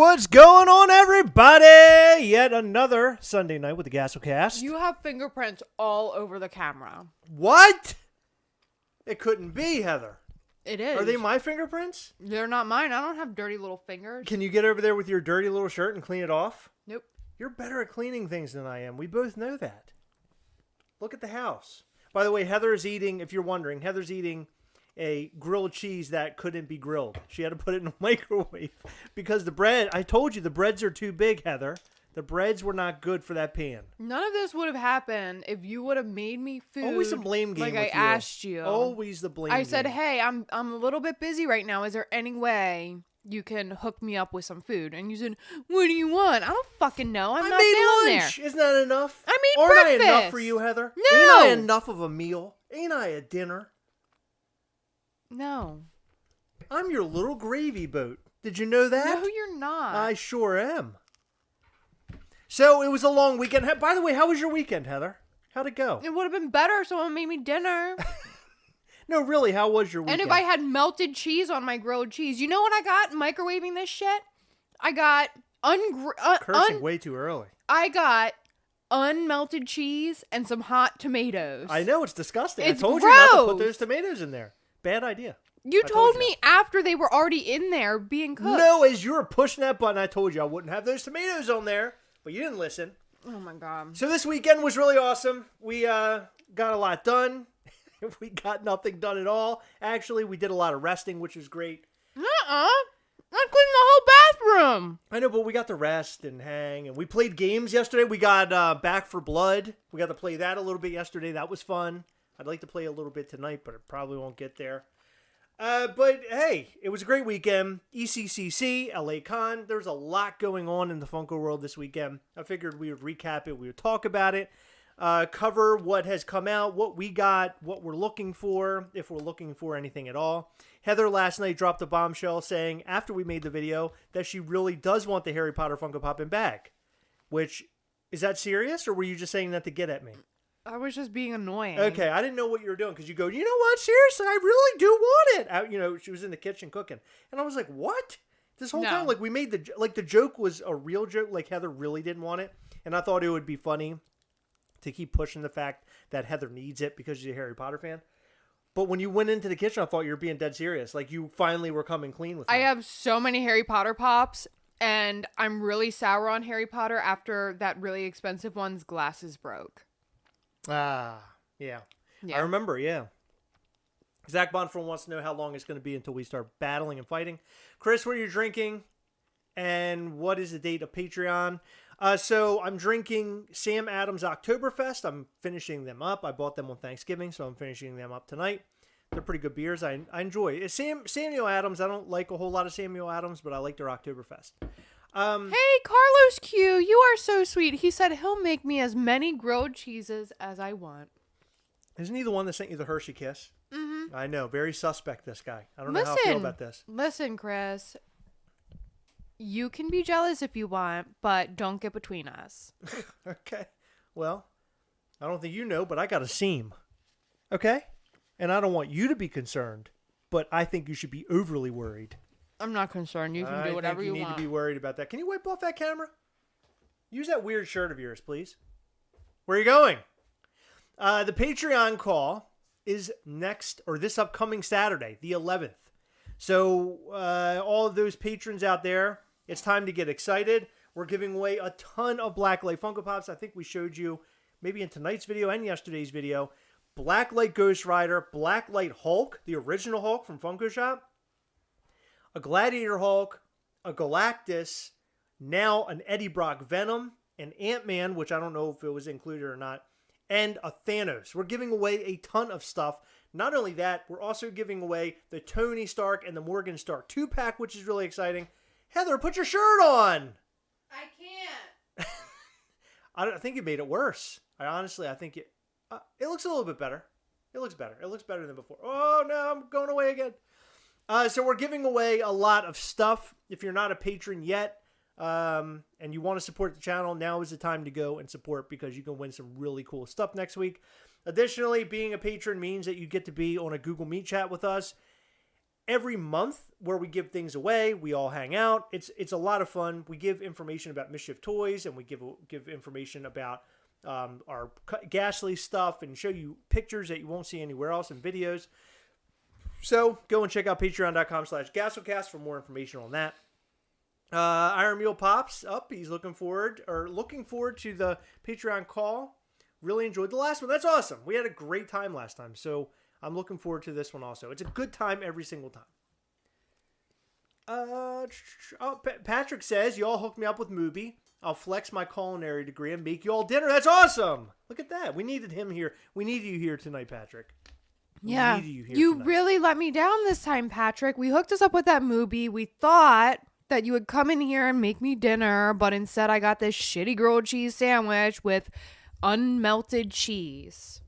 What's going on, everybody? Yet another Sunday night with the Gastlecast. You have fingerprints all over the camera. What? It couldn't be, Heather. It is. Are they my fingerprints? They're not mine. I don't have dirty little fingers. Can you get over there with your dirty little shirt and clean it off? Nope. You're better at cleaning things than I am. We both know that. Look at the house. By the way, Heather is eating, if you're wondering, Heather's eating a grilled cheese that couldn't be grilled. She had to put it in a microwave because the bread, I told you, the breads are too big, Heather. The breads were not good for that pan. None of this would have happened if you would have made me food. Always a blame game like with I you. asked you. Always the blame game. I said, hey, I'm a little bit busy right now. Is there any way you can hook me up with some food? And you said, what do you want? I don't fucking know. I'm not made down lunch. there. Isn't that enough? I made Aren't breakfast. I enough for you, Heather? No. Ain't I enough of a meal? Ain't I a dinner? No. I'm your little gravy boat. Did you know that? No, you're not. I sure am. So it was a long weekend. By the way, how was your weekend, Heather? How'd it go? It would have been better if someone made me dinner. No, really, how was your weekend? And if I had melted cheese on my grilled cheese. You know what I got microwaving this shit? I got Cursing way too early. I got unmelted cheese and some hot tomatoes. I know, it's disgusting. It's I told you not to put gross. those tomatoes in there. Bad idea. You I told you me after they were already in there being cooked. No, as you were pushing that button, I told you I wouldn't have those tomatoes on there, but you didn't listen. Oh my god. So this weekend was really awesome. We got a lot done. We got nothing done at all. Actually, we did a lot of resting, which was great. I cleaned the whole bathroom. I know, but we got to rest and hang, and we played games yesterday. We got Back for Blood. We got to play that a little bit yesterday. That was fun. I'd like to play a little bit tonight, but I probably won't get there. But hey, it was a great weekend. ECCC, LA Con. There's a lot going on in the Funko world this weekend. I figured we would recap it. We would talk about it. Cover what has come out, what we got, what we're looking for, if we're looking for anything at all. Heather last night dropped a bombshell saying, after we made the video, that she really does want the Harry Potter Funko Pop in bag. Which, is that serious, or were you just saying that to get at me? I was just being annoying. Okay, I didn't know what you were doing, because you go, you know what, seriously, I really do want it. She was in the kitchen cooking. And I was like, what? This whole time, like, we made the joke was a real joke, like Heather really didn't want it. And I thought it would be funny to keep pushing the fact that Heather needs it because she's a Harry Potter fan. But when you went into the kitchen, I thought you were being dead serious. Like, you finally were coming clean with me. I have so many Harry Potter pops, and I'm really sour on Harry Potter after that really expensive one's glasses broke. Ah, yeah. I remember, yeah. Zach Bonford wants to know how long it's going to be until we start battling and fighting. Chris, what are you drinking? And what is the date of Patreon? So I'm drinking Sam Adams Oktoberfest. I'm finishing them up. I bought them on Thanksgiving, so I'm finishing them up tonight. They're pretty good beers. I enjoy it. Samuel Adams. I don't like a whole lot of Samuel Adams, but I like their Oktoberfest. Hey, Carlos Q, you are so sweet. He said he'll make me as many grilled cheeses as I want. Isn't he the one that sent you the Hershey Kiss? Mm-hmm. I know. Very suspect, this guy. I don't know how I feel about this. Listen, Chris. You can be jealous if you want, but don't get between us. Okay. Well, I don't think you know, but I got a seam. Okay? And I don't want you to be concerned, but I think you should be overly worried. I'm not concerned. You can do whatever you want. You need to be worried about that. Can you wipe off that camera? Use that weird shirt of yours, please. Where are you going? The Patreon call is this upcoming Saturday, the 11th. So all of those patrons out there, it's time to get excited. We're giving away a ton of Blacklight Funko Pops. I think we showed you maybe in tonight's video and yesterday's video. Blacklight Ghost Rider, Blacklight Hulk, the original Hulk from Funko Shop, a Gladiator Hulk, a Galactus, now an Eddie Brock Venom, an Ant-Man, which I don't know if it was included or not, and a Thanos. We're giving away a ton of stuff. Not only that, we're also giving away the Tony Stark and the Morgan Stark 2-pack, which is really exciting. Heather, put your shirt on! I can't. I think you made it worse. I think it looks a little bit better. It looks better. It looks better than before. Oh, no, I'm going away again. So we're giving away a lot of stuff. If you're not a patron yet, and you want to support the channel, now is the time to go and support because you can win some really cool stuff next week. Additionally, being a patron means that you get to be on a Google Meet chat with us. every month where we give things away. We all hang out. It's a lot of fun. We give information about Mischief Toys, and we give information about our Ghastly stuff, and show you pictures that you won't see anywhere else, and videos. So go and check out patreon.com/Gastlecast for more information on that. Iron Mule Pops up. He's looking forward to the Patreon call. Really enjoyed the last one. That's awesome. We had a great time last time. So I'm looking forward to this one also. It's a good time every single time. Patrick says, y'all hooked me up with Mubi. I'll flex my culinary degree and make you all dinner. That's awesome. Look at that. We needed him here. We need you here tonight, Patrick. Yeah. You really let me down this time, Patrick. We hooked us up with that Mubi. We thought that you would come in here and make me dinner, but instead I got this shitty grilled cheese sandwich with unmelted cheese.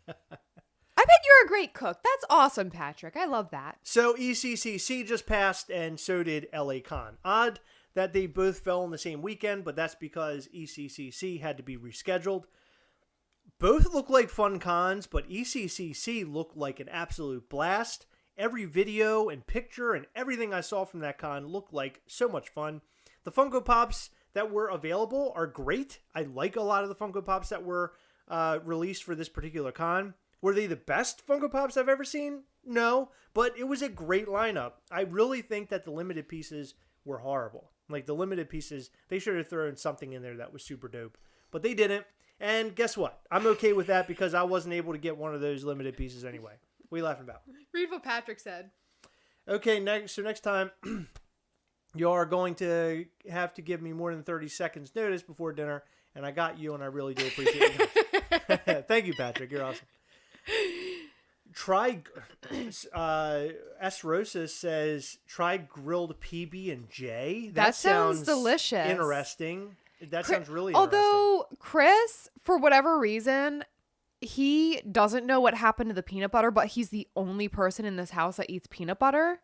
I bet you're a great cook. That's awesome, Patrick. I love that. So ECCC just passed, and so did LA Con. Odd that they both fell on the same weekend, but that's because ECCC had to be rescheduled. Both look like fun cons, but ECCC looked like an absolute blast. Every video and picture and everything I saw from that con looked like so much fun. The Funko Pops that were available are great. I like a lot of the Funko Pops that were released for this particular con. Were they the best Funko Pops I've ever seen? No, but it was a great lineup. I really think that the limited pieces were horrible. Like the limited pieces, they should have thrown something in there that was super dope, but they didn't. And guess what? I'm okay with that because I wasn't able to get one of those limited pieces anyway. What are you laughing about? Read what Patrick said. Okay, next time, you are going to have to give me more than 30 seconds notice before dinner, and I got you, and I really do appreciate it. Thank you, Patrick. You're awesome. S. Rosa says, try grilled PB&J. That sounds delicious. Interesting. That sounds really interesting. Although Chris, for whatever reason, he doesn't know what happened to the peanut butter, but he's the only person in this house that eats peanut butter.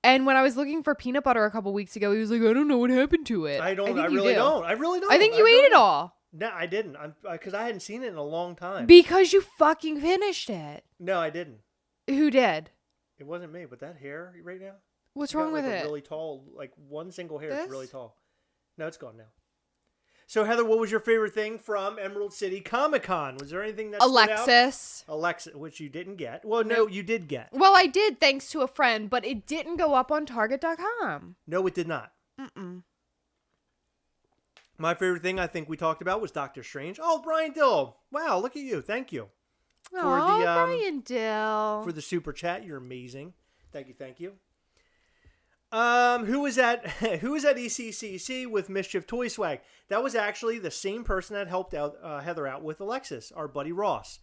And when I was looking for peanut butter a couple weeks ago, he was like, I don't know what happened to it. I really don't. I think you ate it all. No, I didn't. Because I hadn't seen it in a long time. Because you fucking finished it. No, I didn't. Who did? It wasn't me, but that hair right now. What's wrong with it? Really tall, like one single hair is really tall. No, it's gone now. So, Heather, what was your favorite thing from Emerald City Comic-Con? Was there anything that Alexis. Alexis, which you didn't get. Well, no, you did get. Well, I did, thanks to a friend, but it didn't go up on Target.com. No, it did not. Mm-mm. My favorite thing I think we talked about was Doctor Strange. Oh, Brian Dill. Wow, look at you. Thank you. Brian Dill. For the super chat. You're amazing. Thank you. Who was at ECCC with Mischief Toy Swag? That was actually the same person that helped out Heather out with Alexis, our buddy Ross.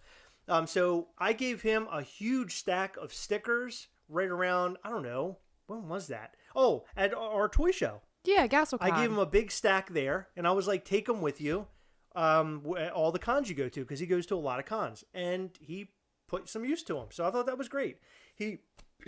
So I gave him a huge stack of stickers right around, I don't know, when was that? Oh, at our toy show. Yeah, Gastlecast. I gave him a big stack there, and I was like, take them with you, all the cons you go to, because he goes to a lot of cons, and he put some use to them. So I thought that was great. He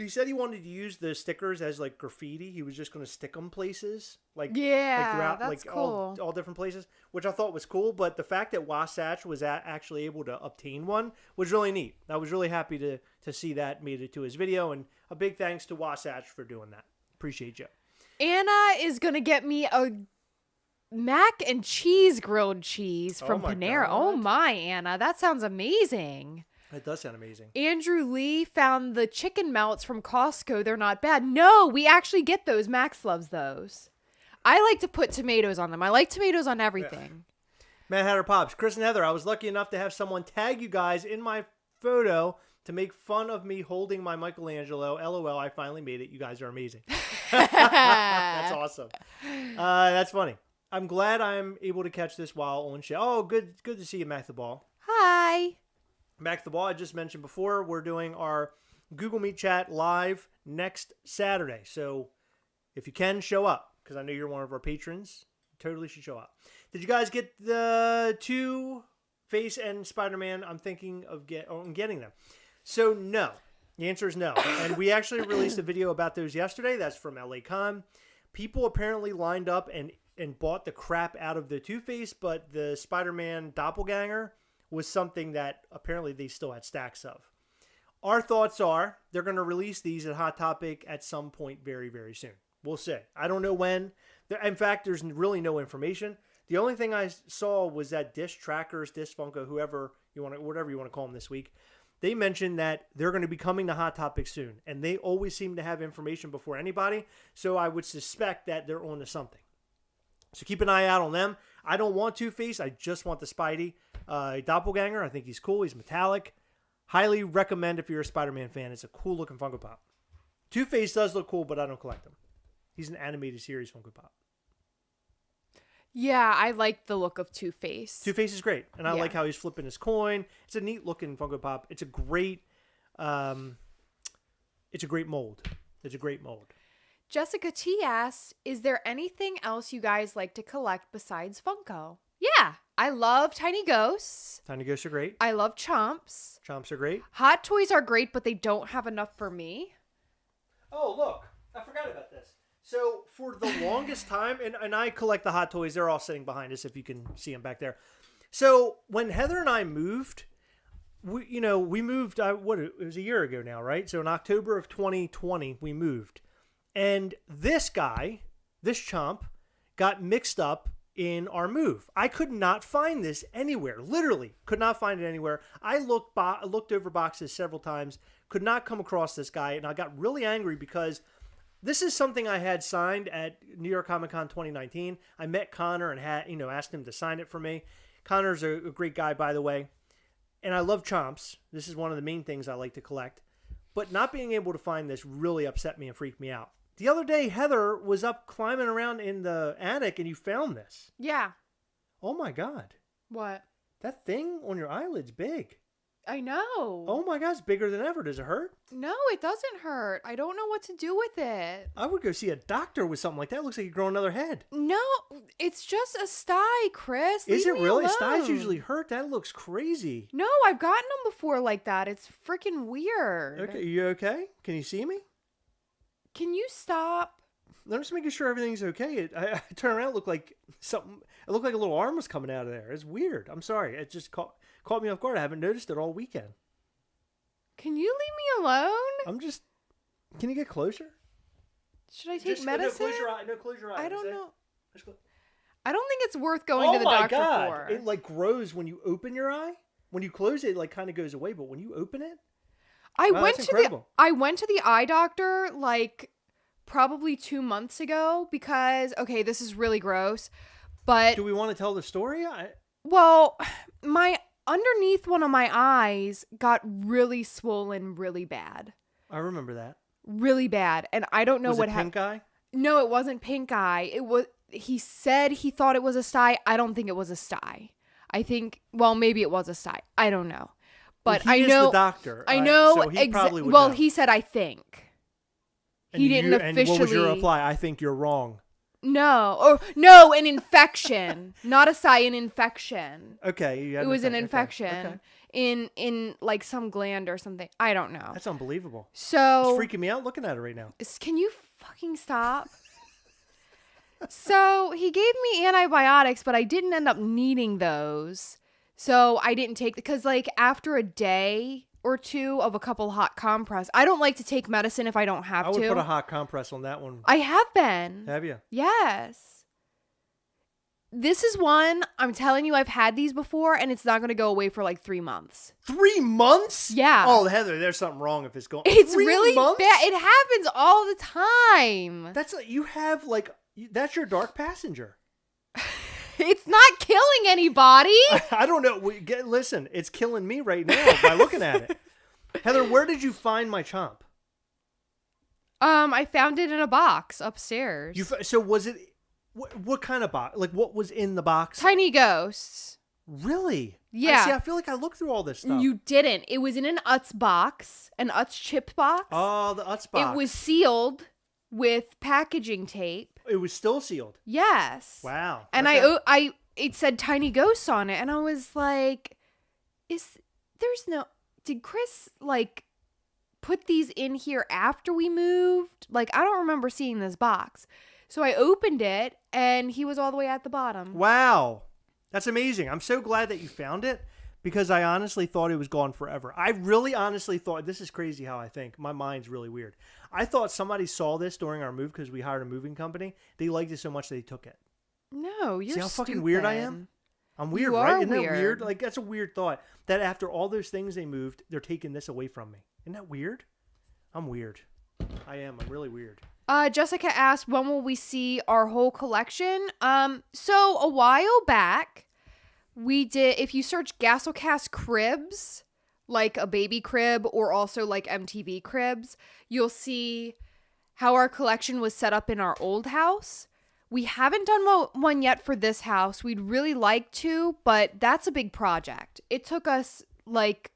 said he wanted to use the stickers as like graffiti. He was just going to stick them places, throughout, that's cool. all different places, which I thought was cool. But the fact that Wasatch was actually able to obtain one was really neat. I was really happy to see that made it to his video, and a big thanks to Wasatch for doing that. Appreciate you. Anna is going to get me a mac and cheese grilled cheese from Panera. God. Oh my, Anna. That sounds amazing. It does sound amazing. Andrew Lee found the chicken melts from Costco. They're not bad. No, we actually get those. Max loves those. I like to put tomatoes on them. I like tomatoes on everything. Yeah. Matt Hatter Pops. Chris and Heather, I was lucky enough to have someone tag you guys in my photo to make fun of me holding my Michelangelo. LOL, I finally made it. You guys are amazing. That's awesome. That's funny. I'm glad I'm able to catch this while on show. Oh, good to see you, Mac the Ball. Hi. Mac the Ball, I just mentioned before, we're doing our Google Meet chat live next Saturday. So if you can, show up, because I know you're one of our patrons. You totally should show up. Did you guys get the Two-Face and Spider-Man? I'm thinking of getting them. So no. The answer is no. And we actually released a video about those yesterday. That's from LA Con. People apparently lined up and bought the crap out of the Two-Face, but the Spider-Man doppelganger was something that apparently they still had stacks of. our thoughts are they're going to release these at Hot Topic at some point very, very soon. We'll see. I don't know when. In fact, there's really no information. The only thing I saw was that Dish Trackers, Dish Funko, whatever you want to call them this week, they mentioned that they're going to be coming to Hot Topic soon, and they always seem to have information before anybody. So I would suspect that they're on to something. So keep an eye out on them. I don't want Two-Face. I just want the Spidey doppelganger. I think he's cool. He's metallic. Highly recommend if you're a Spider-Man fan. It's a cool looking Funko Pop. Two-Face does look cool, but I don't collect him. He's an animated series Funko Pop. Yeah, I like the look of Two-Face. Two-Face is great, and I like how he's flipping his coin. It's a neat looking Funko Pop. It's a great mold. It's a great mold. Jessica T asks, is there anything else you guys like to collect besides Funko? Yeah, I love Tiny Ghosts. Tiny Ghosts are great. I love Chomps. Chomps are great. Hot Toys are great, but they don't have enough for me. Oh, look. I forgot about this. So for the longest time, and I collect the Hot Toys. They're all sitting behind us if you can see them back there. So when Heather and I moved, we moved, it was a year ago now, right? So in October of 2020, we moved. And this chomp, got mixed up in our move. I could not find this anywhere. Literally, could not find it anywhere. I looked over boxes several times, could not come across this guy, and I got really angry because this is something I had signed at New York Comic Con 2019. I met Connor and asked him to sign it for me. Connor's a great guy, by the way, and I love chomps. This is one of the main things I like to collect. But not being able to find this really upset me and freaked me out. The other day, Heather was up climbing around in the attic and you found this. Yeah. Oh my God. What? That thing on your eyelid's big. I know. Oh my God, it's bigger than ever. Does it hurt? No, it doesn't hurt. I don't know what to do with it. I would go see a doctor with something like that. It looks like you grow another head. No, it's just a sty, Chris. Is it really? Alone. Styes usually hurt. That looks crazy. No, I've gotten them before like that. It's freaking weird. Okay, you okay? Can you see me? Can you stop? I'm just making sure everything's okay. I turn around, it looked like something. It looked like a little arm was coming out of there. It's weird. I'm sorry. It just caught me off guard. I haven't noticed it all weekend. Can you leave me alone? Can you get closer? Should I take medicine? Close your eye. I don't know. I don't think it's worth going to the doctor for. It like grows when you open your eye. When you close it, it like kind of goes away. But when you open it, I went to the eye doctor like probably 2 months ago because, okay, this is really gross, but do we want to tell the story? Well, underneath one of my eyes got really swollen really bad. I remember that. Really bad. And I don't know what happened. Pink eye? No, it wasn't pink eye. He said he thought it was a sty. I don't think it was a sty. I think, well, maybe it was a sty. I don't know. But he I know is the doctor. I know. So he probably would well, know. he said I think. And he didn't officially. And what was your reply? I think you're wrong. No, an infection, not a sty, an infection. Okay, it was an infection in like some gland or something. I don't know. That's unbelievable. So it's freaking me out looking at it right now. Can you fucking stop? So he gave me antibiotics, but I didn't end up needing those. So I didn't take, because like after a day or two of a couple hot compress, I don't like to take medicine if I don't have to. I would put a hot compress on that one. I have been. Have you? Yes. This is one, I'm telling you, I've had these before and it's not going to go away for like 3 months. 3 months? Yeah. Oh, Heather, there's something wrong if it's going. It's really bad. It happens all the time. That's you have like, that's your dark passenger. It's not killing anybody. I don't know. Listen, it's killing me right now by looking at it. Heather, where did you find my chomp? I found it in a box upstairs. So was it, what kind of box? Like what was in the box? Tiny Ghosts. Really? Yeah. I feel like I looked through all this stuff. You didn't. It was in an Utz box, an Utz chip box. Oh, the Utz box. It was sealed with packaging tape. It was still sealed. Yes. Wow. And it said Tiny Ghosts on it, and I was like, did Chris like put these in here after we moved? Like, I don't remember seeing this box. So I opened it, and he was all the way at the bottom. Wow. That's amazing. I'm so glad that you found it, because I honestly thought it was gone forever. I really honestly thought, this is crazy how I think. My mind's really weird. I thought somebody saw this during our move because we hired a moving company. They liked it so much they took it. No, you're See how stupid. fucking weird I am? I'm weird, You right? are Isn't that weird. weird? Like, that's a weird thought. That after all those things they moved, they're taking this away from me. Isn't that weird? I'm weird. I am. I'm really weird. Jessica asked, when will we see our whole collection? So a while back, we did, if you search Gastlecast cribs, like a baby crib or also like MTV cribs, you'll see how our collection was set up in our old house. We haven't done one yet for this house. We'd really like to, but that's a big project. It took us like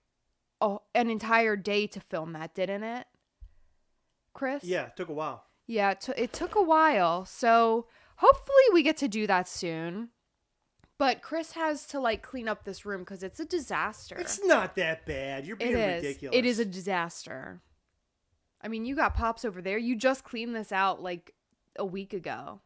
an entire day to film that, didn't it, Chris? Yeah, it took a while. Yeah, it took a while. So hopefully we get to do that soon. But Chris has to like clean up this room because it's a disaster. It's not that bad. You're being ridiculous. It is a disaster. I mean, you got Pops over there. You just cleaned this out like a week ago.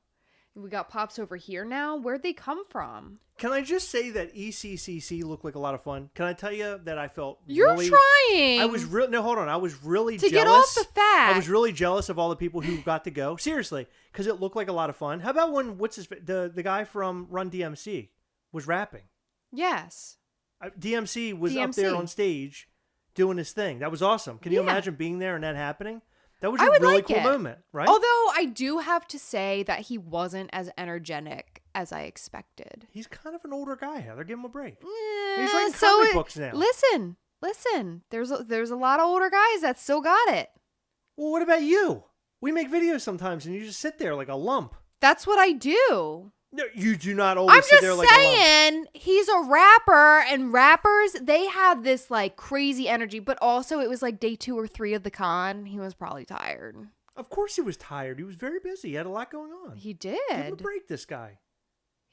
We got Pops over here now. Where'd they come from? Can I just say that ECCC looked like a lot of fun? Can I tell you that I felt You're really... trying. I was really... No, hold on. I was really jealous. To get off the fact. I was really jealous of all the people who got to go. Seriously. Because it looked like a lot of fun. How about when... The guy from Run DMC was rapping? Yes. DMC was up there on stage doing his thing. That was awesome. Can you imagine being there and that happening? That was a really cool moment, right? Although I do have to say that he wasn't as energetic as I expected. He's kind of an older guy, Heather. Give him a break. Yeah, He's writing comic books now. Listen. There's a lot of older guys that still got it. Well, what about you? We make videos sometimes and you just sit there like a lump. That's what I do. No, you do not always sit there like a lump. I'm just saying, he's a rapper, and rappers, they have this, like, crazy energy, but also it was, like, day 2 or 3 of the con. He was probably tired. Of course he was tired. He was very busy. He had a lot going on. He did. Give him a break, this guy.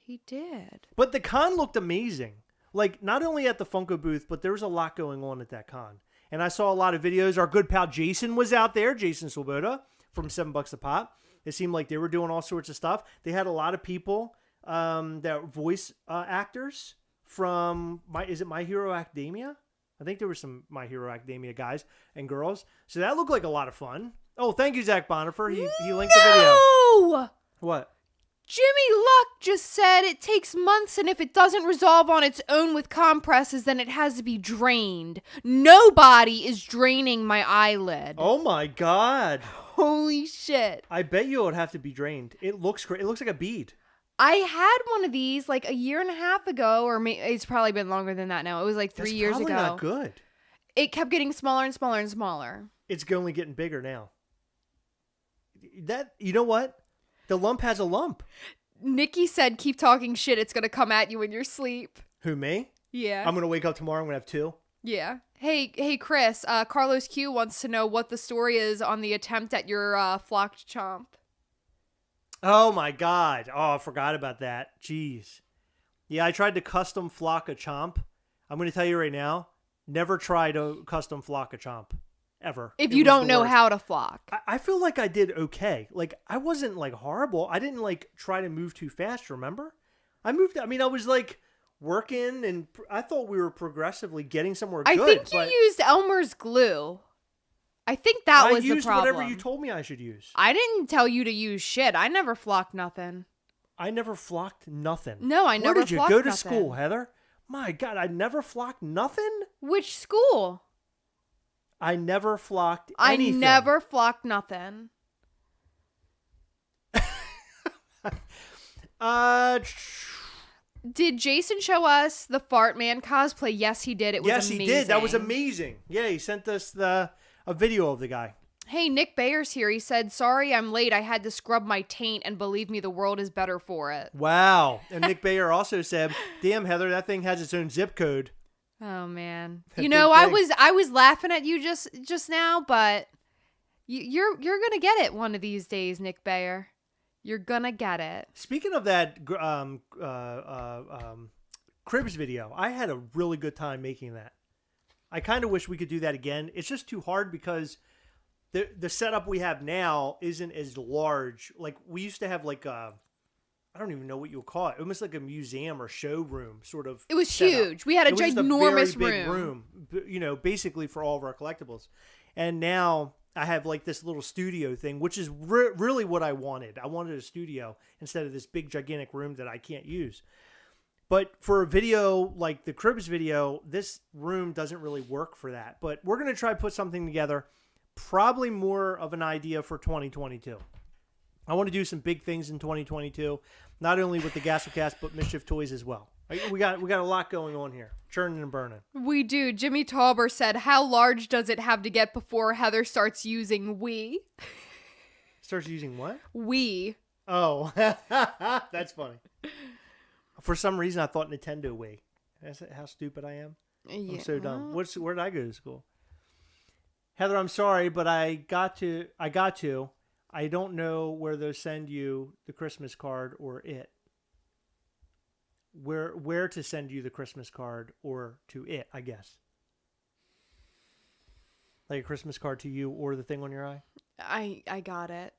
He did. But the con looked amazing. Like, not only at the Funko booth, but there was a lot going on at that con. And I saw a lot of videos. Our good pal Jason was out there, Jason Swoboda, from $7 a pop. It seemed like they were doing all sorts of stuff. They had a lot of people that voice actors from is it My Hero Academia? I think there were some My Hero Academia guys and girls. So that looked like a lot of fun. Oh, thank you, Zach Bonifer. He linked the video. No! What? Jimmy Luck just said it takes months, and if it doesn't resolve on its own with compresses, then it has to be drained. Nobody is draining my eyelid. Oh my God. Holy shit. I bet you it would have to be drained. It looks great. It looks like a bead. I had one of these like a year and a half ago, or it's probably been longer than that now. It was like 3 years ago. That's probably not good. It kept getting smaller and smaller and smaller. It's only getting bigger now. You know what? The lump has a lump. Nikki said, keep talking shit. It's going to come at you in your sleep. Who, me? Yeah. I'm going to wake up tomorrow. I'm going to have 2. Yeah. Hey, Chris. Carlos Q wants to know what the story is on the attempt at your flocked chomp. Oh, my God. Oh, I forgot about that. Jeez. Yeah, I tried to custom flock a chomp. I'm going to tell you right now, never try to custom flock a chomp. Ever. If you don't know how to flock. I feel like I did okay. Like, I wasn't, like, horrible. I didn't, like, try to move too fast, remember? I was, like, working, and I thought we were progressively getting somewhere good. I think you used Elmer's glue. I think that was the problem. I used whatever you told me I should use. I didn't tell you to use shit. I never flocked nothing. I never flocked nothing. No, I never flocked nothing. Where did you go to school, Heather? My God, I never flocked nothing? Which school? I never flocked anything. I never flocked nothing. Did Jason show us the Fart Man cosplay? Yes, he did. It was amazing. Yes, he did. That was amazing. Yeah, he sent us a video of the guy. Hey, Nick Bayer's here. He said, sorry I'm late. I had to scrub my taint, and believe me, the world is better for it. Wow. And Nick Bayer also said, damn, Heather, that thing has its own zip code. Oh, man. You know, I was laughing at you just now, but you're going to get it one of these days, Nick Bayer. You're going to get it. Speaking of that Cribs video, I had a really good time making that. I kind of wish we could do that again. It's just too hard because the setup we have now isn't as large. Like, we used to have like a I don't even know what you would call it. Almost like a museum or showroom sort of. It was setup. huge. We had a ginormous big room, basically for all of our collectibles. And now I have like this little studio thing, which is really what I wanted. I wanted a studio instead of this big gigantic room that I can't use. But for a video like the Cribs video, this room doesn't really work for that. But we're going to try to put something together, probably more of an idea for 2022. I want to do some big things in 2022, not only with the Gastlecast, but Mischief Toys as well. We got a lot going on here, churning and burning. We do. Jimmy Tauber said, how large does it have to get before Heather starts using we? Starts using what? We. Oh, that's funny. For some reason, I thought Nintendo Wii. That's how stupid I am. Yeah. I'm so dumb. Where did I go to school? Heather, I'm sorry, but I got to. I don't know where they'll send you the Christmas card or it. Where to send you the Christmas card or to it, I guess. Like a Christmas card to you or the thing on your eye? I got it.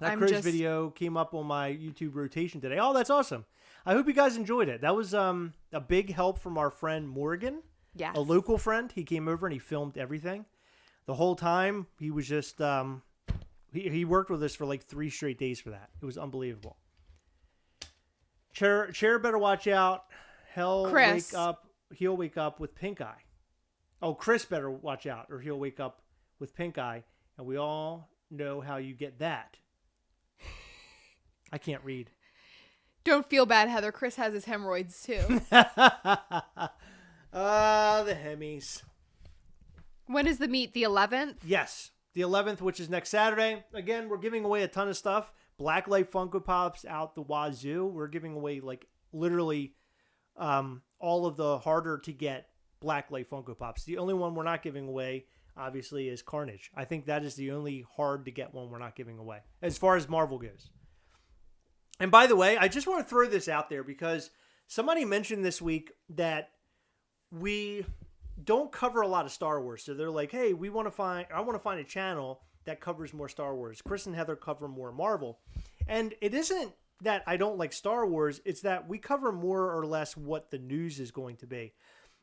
That Cribs video came up on my YouTube rotation today. Oh, that's awesome. I hope you guys enjoyed it. That was a big help from our friend Morgan. Yes. A local friend. He came over and he filmed everything. The whole time, he was just... He worked with us for like 3 straight days for that. It was unbelievable. Chair better watch out. He'll wake up with pink eye. Oh, Chris better watch out or he'll wake up with pink eye. And we all know how you get that. I can't read. Don't feel bad, Heather. Chris has his hemorrhoids too. The Hemis. When is the meet? The 11th? Yes. The 11th, which is next Saturday. Again, we're giving away a ton of stuff. Blacklight Funko Pops out the wazoo. We're giving away like literally all of the harder to get Blacklight Funko Pops. The only one we're not giving away, obviously, is Carnage. I think that is the only hard to get one we're not giving away as far as Marvel goes. And by the way, I just want to throw this out there because somebody mentioned this week that we don't cover a lot of Star Wars. So they're like, hey, I want to find a channel that covers more Star Wars. Chris and Heather cover more Marvel. And it isn't that I don't like Star Wars. It's that we cover more or less what the news is going to be.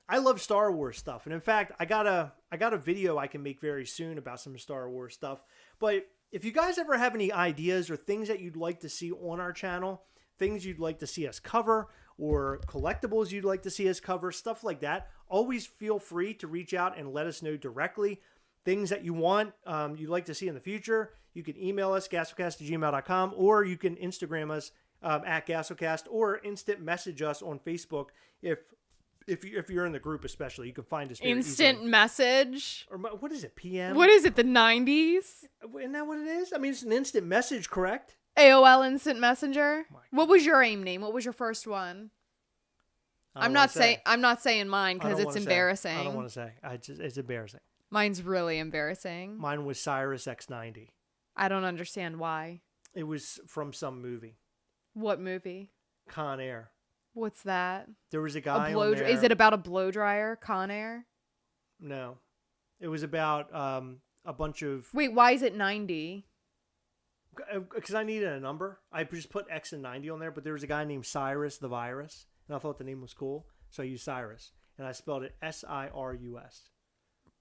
I love Star Wars stuff. And in fact, I got a video I can make very soon about some Star Wars stuff. But if you guys ever have any ideas or things that you'd like to see on our channel, things you'd like to see us cover, or collectibles you'd like to see us cover, stuff like that, always feel free to reach out and let us know directly. Things that you want, you'd like to see in the future, you can email us, gastlecast@gmail.com, or you can Instagram us at Gastlecast, or instant message us on Facebook if you're in the group especially. You can find us very instant easily. Message? Or what is it, PM? What is it, the 90s? Isn't that what it is? I mean, it's an instant message, correct? AOL Instant Messenger? What was your AIM name? What was your first one? I'm not saying mine because it's embarrassing. I don't want to say. It's embarrassing. Mine's really embarrassing. Mine was Cyrus X90. I don't understand why. It was from some movie. What movie? Con Air. What's that? There was a guy on there. Is it about a blow dryer? Con Air? No. It was about a bunch of... Wait, why is it 90? Because I needed a number. I just put X and 90 on there, but there was a guy named Cyrus the Virus, and I thought the name was cool, so I used Cyrus, and I spelled it Sirus.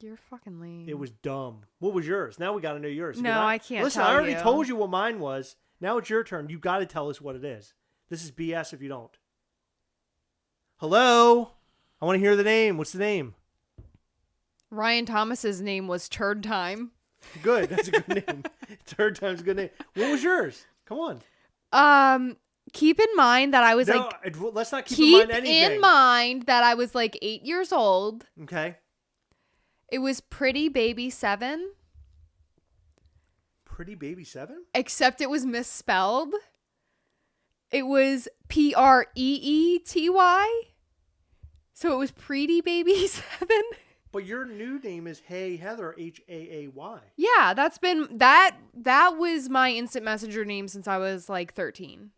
You're fucking lame. It was dumb. What was yours? Now we got to know yours. No, I can't Listen, tell I already you. told you what mine was. Now it's your turn. You got to tell us what it is. This is BS if you don't. Hello? I want to hear the name. What's the name? Ryan Thomas's name was Turd Time. Good. That's a good name. Third time's a good name. What was yours? Come on. Keep in mind that I was let's not keep in mind anything. Keep in mind that I was like 8 years old. Okay. It was Pretty Baby 7. Pretty Baby 7? Except it was misspelled. It was Preety. So it was Pretty Baby 7. But your new name is Hey Heather, Haay. Yeah, that was my instant messenger name since I was like 13.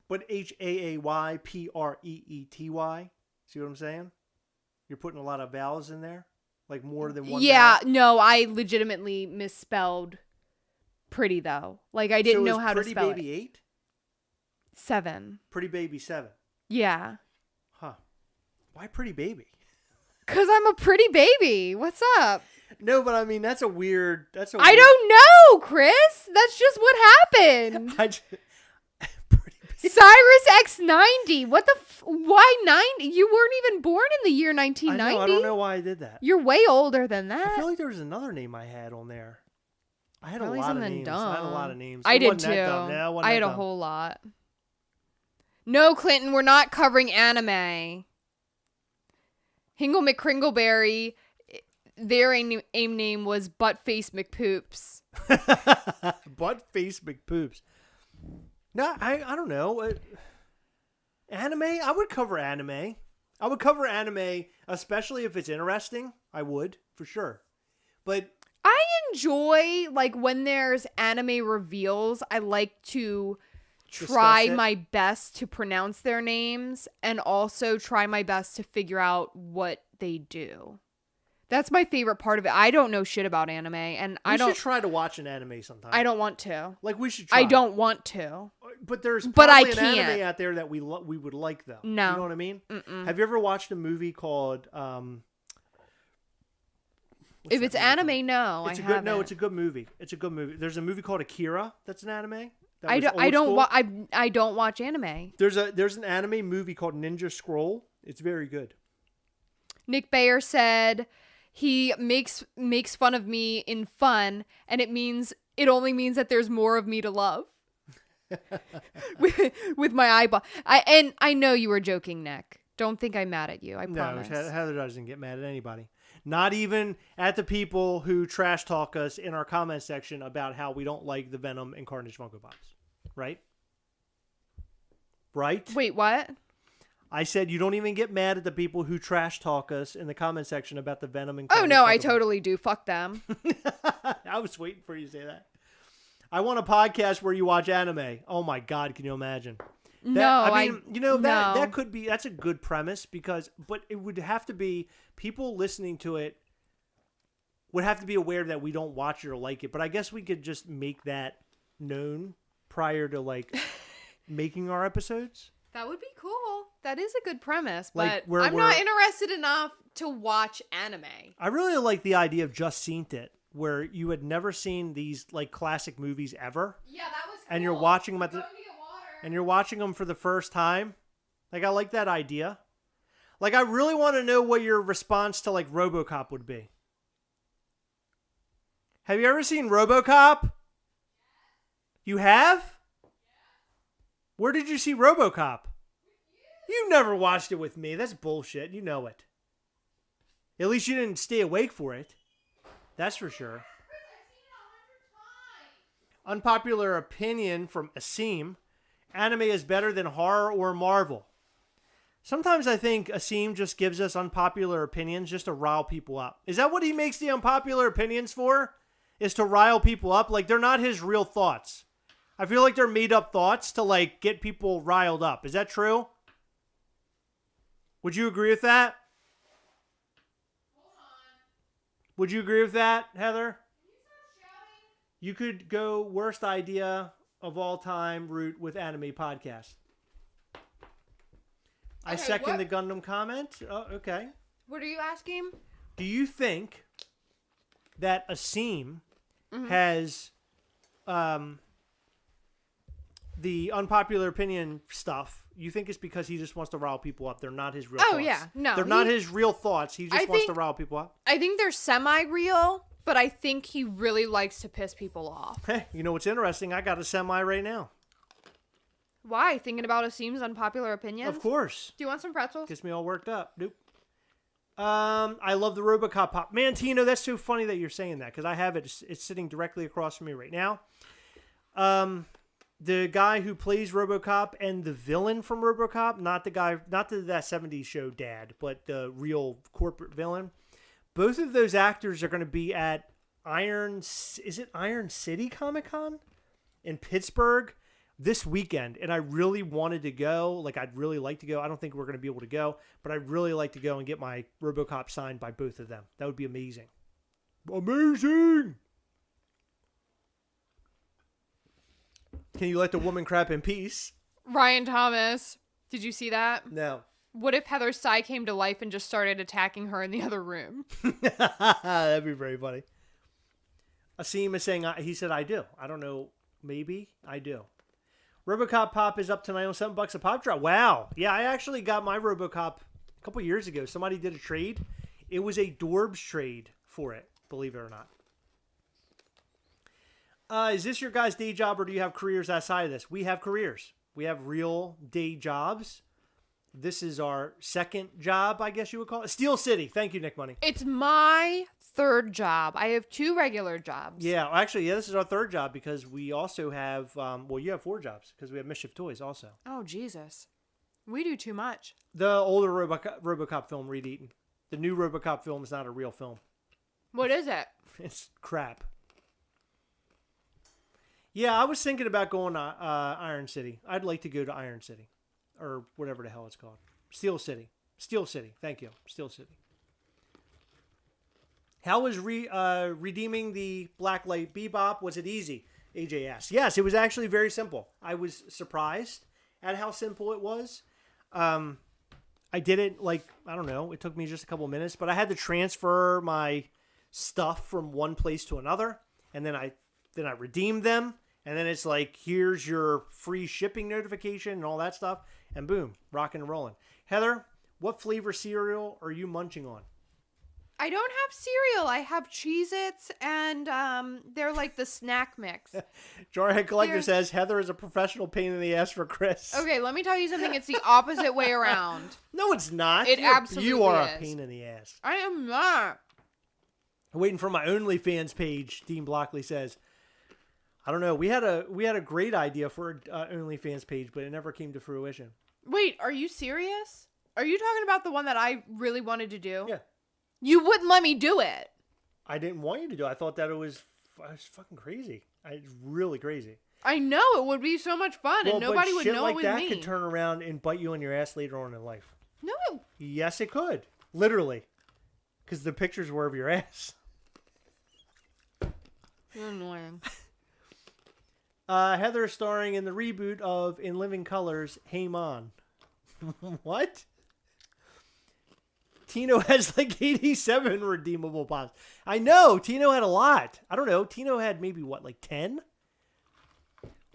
But Haay, Preety. See what I'm saying? You're putting a lot of vowels in there? Like more than one Yeah, vowel? no, I legitimately misspelled pretty though. Like I didn't know how to spell Pretty Baby 8? 7. Pretty Baby 7. Yeah. Huh. Why Pretty Baby? Because I'm a pretty baby. What's up? No, but I mean, that's a weird... I don't know, Chris. That's just what happened. Pretty Baby. Cyrus X90. What the... Why 90? You weren't even born in the year 1990. I don't know why I did that. You're way older than that. I feel like there was another name I had on there. I had Probably a lot of something names. dumb. I had a lot of names. I It did wasn't too. that dumb. No, it wasn't I had that a dumb. whole lot. No, Clinton, we're not covering anime. Hingle McCringleberry, their aim name was Buttface McPoops. Buttface McPoops. No, I don't know. Anime? I would cover anime. I would cover anime, especially if it's interesting. I would, for sure. But I enjoy, like, when there's anime reveals, I like to try my best to pronounce their names and also try my best to figure out what they do. That's my favorite part of it. I don't know shit about anime, and we should try to watch an anime sometime. I don't want to. Like, we should try. I don't want to. But there's But I probably an can't. anime out there that we would like, though. No. You know what I mean? Mm-mm. Have you ever watched a movie called... If it's anime, no, it's I a good. haven't. No, it's a good movie. It's a good movie. There's a movie called Akira. That's an anime. I don't watch anime. There's an anime movie called Ninja Scroll. It's very good. Nick Bayer said he makes fun of me in fun, and it only means that there's more of me to love. with my eyeball. I know you were joking, Nick. Don't think I'm mad at you. I promise. No, Heather doesn't get mad at anybody. Not even at the people who trash talk us in our comment section about how we don't like the Venom and Carnage Funko Pops. Right? Right? Wait, what? I said you don't even get mad at the people who trash talk us in the comment section about the Venom and Carnage Oh, no, Funko I Pops. totally do. Fuck them. I was waiting for you to say that. I want a podcast where you watch anime. Oh my God, can you imagine? That could be, that's a good premise but it would have to be, people listening to it would have to be aware that we don't watch it or like it. But I guess we could just make that known prior to like making our episodes. That would be cool. That is a good premise, Like, but I'm not interested enough to watch anime. I really like the idea of Just Seen It, where you had never seen these like classic movies ever. Yeah, that was cool. And you're watching them and you're watching them for the first time. Like, I like that idea. Like, I really want to know what your response to like Robocop would be. Have you ever seen Robocop? You have? Where did you see Robocop? You never watched it with me. That's bullshit. You know it. At least you didn't stay awake for it. That's for sure. Unpopular opinion from Asim. Anime is better than horror or Marvel. Sometimes I think Asim just gives us unpopular opinions just to rile people up. Is that what he makes the unpopular opinions for? Is to rile people up? Like, they're not his real thoughts. I feel like they're made up thoughts to like get people riled up. Is that true? Would you agree with that? Would you agree with that, Heather? You could go worst idea of all time route with anime podcast. I second the Gundam comment. Oh, okay. What are you asking? Do you think that Asim has the unpopular opinion stuff? You think it's because he just wants to rile people up? They're not his real thoughts. Oh, yeah. No. They're not his real thoughts. He just wants to rile people up. I think they're semi-real, but I think he really likes to piss people off. Hey, you know what's interesting? I got a semi right now. Why? Thinking about Asim's unpopular opinions? Of course. Do you want some pretzels? Gets me all worked up. Nope. I love the Robocop pop. Man, Tino, that's so funny that you're saying that because I have it. It's sitting directly across from me right now. The guy who plays Robocop and the villain from Robocop, not that 70s show dad, but the real corporate villain. Both of those actors are going to be at Iron City Comic-Con in Pittsburgh this weekend, and I really wanted to go. Like, I'd really like to go. I don't think we're going to be able to go, but I'd really like to go and get my Robocop signed by both of them. That would be amazing. Amazing! Can you let the woman crap in peace? Ryan Thomas, did you see that? No. What if Heather's Sai came to life and just started attacking her in the other room? That'd be very funny. Asim is saying, he said, I do. I don't know. Maybe I do. Robocop Pop is up tonight on $7 a pop drop. Wow. Yeah, I actually got my Robocop a couple years ago. Somebody did a trade. It was a Dorbs trade for it, believe it or not. Is this your guys' day job, or do you have careers outside of this? We have careers. We have real day jobs. This is our second job, I guess you would call it. Steel City. Thank you, Nick Money. It's my third job. I have 2 regular jobs. Yeah, actually, this is our third job because we also have, you have 4 jobs because we have Mischief Toys also. Oh, Jesus. We do too much. The older Robocop film, Reed Eaton. The new Robocop film is not a real film. What is it? It's crap. Yeah, I was thinking about going to Iron City. I'd like to go to Iron City. Or whatever the hell it's called. Steel City. Steel City. Thank you. Steel City. How was redeeming the Blacklight Bebop? Was it easy? AJ asked. Yes, it was actually very simple. I was surprised at how simple it was. I did it I don't know. It took me just a couple minutes. But I had to transfer my stuff from one place to another. And then I redeemed them. And then it's like, here's your free shipping notification and all that stuff. And boom, rocking and rolling. Heather, what flavor cereal are you munching on? I don't have cereal. I have Cheez-Its, and they're like the snack mix. Jarhead Collector says, Heather is a professional pain in the ass for Chris. Okay, let me tell you something. It's the opposite way around. No, it's not. It absolutely You are is. a pain in the ass. I am not. Waiting for my OnlyFans page, Dean Blockley says. I don't know. We had a great idea for an OnlyFans page, but it never came to fruition. Wait, are you serious? Are you talking about the one that I really wanted to do? Yeah. You wouldn't let me do it. I didn't want you to do it. I thought that it was fucking crazy. It's really crazy. I know. It would be so much fun, and nobody would know it was me. Shit like that could turn around and bite you in your ass later on in life. No. Yes, it could. Literally. Because the pictures were of your ass. You're annoying. Heather starring in the reboot of In Living Colors, Hey Mon. What? Tino has like 87 redeemable pops. I know. Tino had a lot. I don't know. Tino had maybe, 10?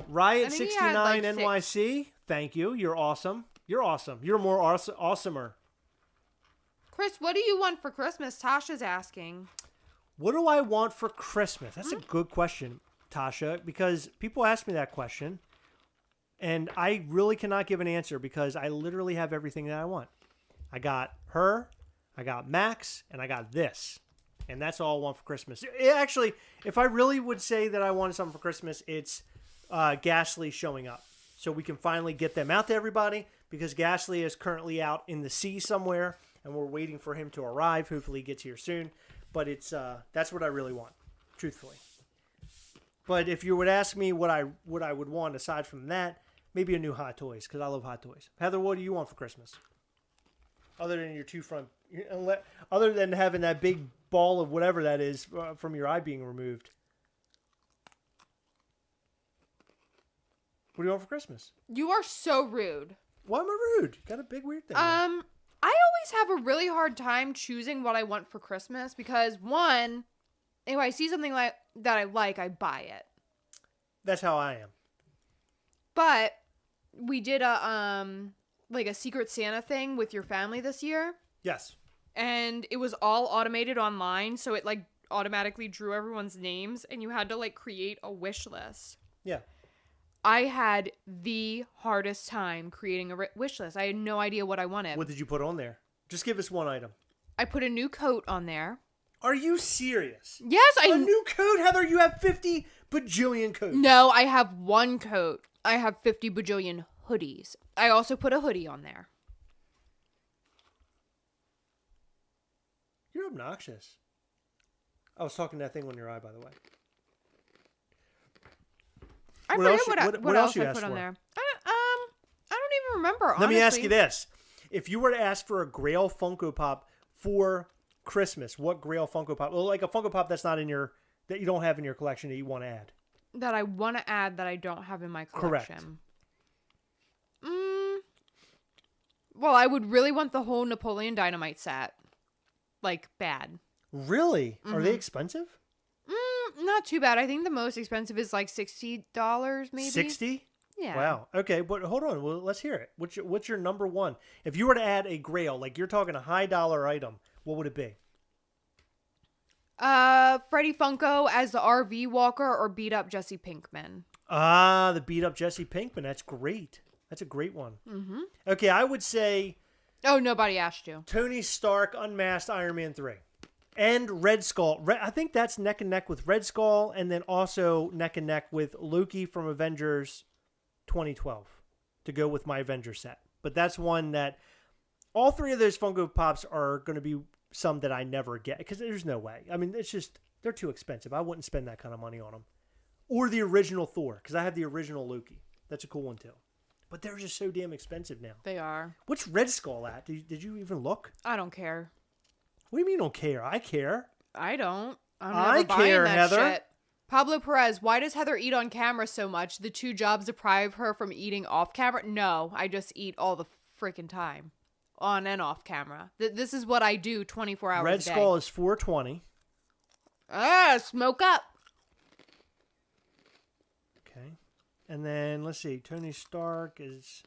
Riot 69 NYC. Thank you. You're awesome. You're awesome. You're more awesomer. Chris, what do you want for Christmas? Tasha's asking. What do I want for Christmas? That's a good question, Tasha, because people ask me that question, and I really cannot give an answer because I literally have everything that I want. I got her, I got Max, and I got this. And that's all I want for Christmas. Actually, if I really would say that I wanted something for Christmas, it's Ghastly showing up. So we can finally get them out to everybody because Ghastly is currently out in the sea somewhere, and we're waiting for him to arrive. Hopefully he gets here soon. But it's that's what I really want, truthfully. But if you would ask me what I would want aside from that, maybe a new Hot Toys, because I love Hot Toys. Heather, what do you want for Christmas? Other than your other than having that big ball of whatever that is from your eye being removed. What do you want for Christmas? You are so rude. Why am I rude? You got a big weird thing. I always have a really hard time choosing what I want for Christmas because one, if I see something that I like, I buy it. That's how I am. But we did a Secret Santa thing with your family this year. Yes. And it was all automated online, so it automatically drew everyone's names and you had to create a wish list. Yeah. I had the hardest time creating a wish list. I had no idea what I wanted. What did you put on there? Just give us one item. I put a new coat on there. Are you serious? Yes, a new coat, Heather? You have 50 bajillion coats. No, I have one coat. I have 50 bajillion hoodies. I also put a hoodie on there. You're obnoxious. I was talking to that thing on your eye, by the way. I forget what else I put on there. I don't even remember, honestly. Let me ask you this. If you were to ask for a Grail Funko Pop for Christmas, what Grail Funko Pop? Well, like a Funko Pop that's not that you don't have in your collection that you want to add. That I want to add that I don't have in my collection. Correct. Well, I would really want the whole Napoleon Dynamite set. Like, bad. Really? Are they expensive? Not too bad. I think the most expensive is like $60, maybe. 60? Yeah. Wow. Okay, but hold on. Well, let's hear it. What's your number one? If you were to add a Grail, like you're talking a high dollar item, what would it be? Freddie Funko as the RV walker or beat up Jesse Pinkman. Ah, the beat up Jesse Pinkman. That's great. That's a great one. Mm-hmm. Okay, I would say... Oh, nobody asked you. Tony Stark Unmasked Iron Man 3. And Red Skull. I think that's neck and neck with Red Skull, and then also neck and neck with Loki from Avengers 2012 to go with my Avengers set. But that's one that all three of those Funko Pops are going to be some that I never get because there's no way. I mean, it's just, they're too expensive. I wouldn't spend that kind of money on them. Or the original Thor, because I have the original Loki. That's a cool one too. But they're just so damn expensive now. They are. What's Red Skull at? Did you even look? I don't care. What do you mean you don't care? I care. I don't. I care, Heather. Shit. Pablo Perez, why does Heather eat on camera so much? The 2 jobs deprive her from eating off camera? No, I just eat all the freaking time. On and off camera. This is what I do 24 hours a day. Red Skull is $420. Smoke up. Okay. And then, let's see. Tony Stark is...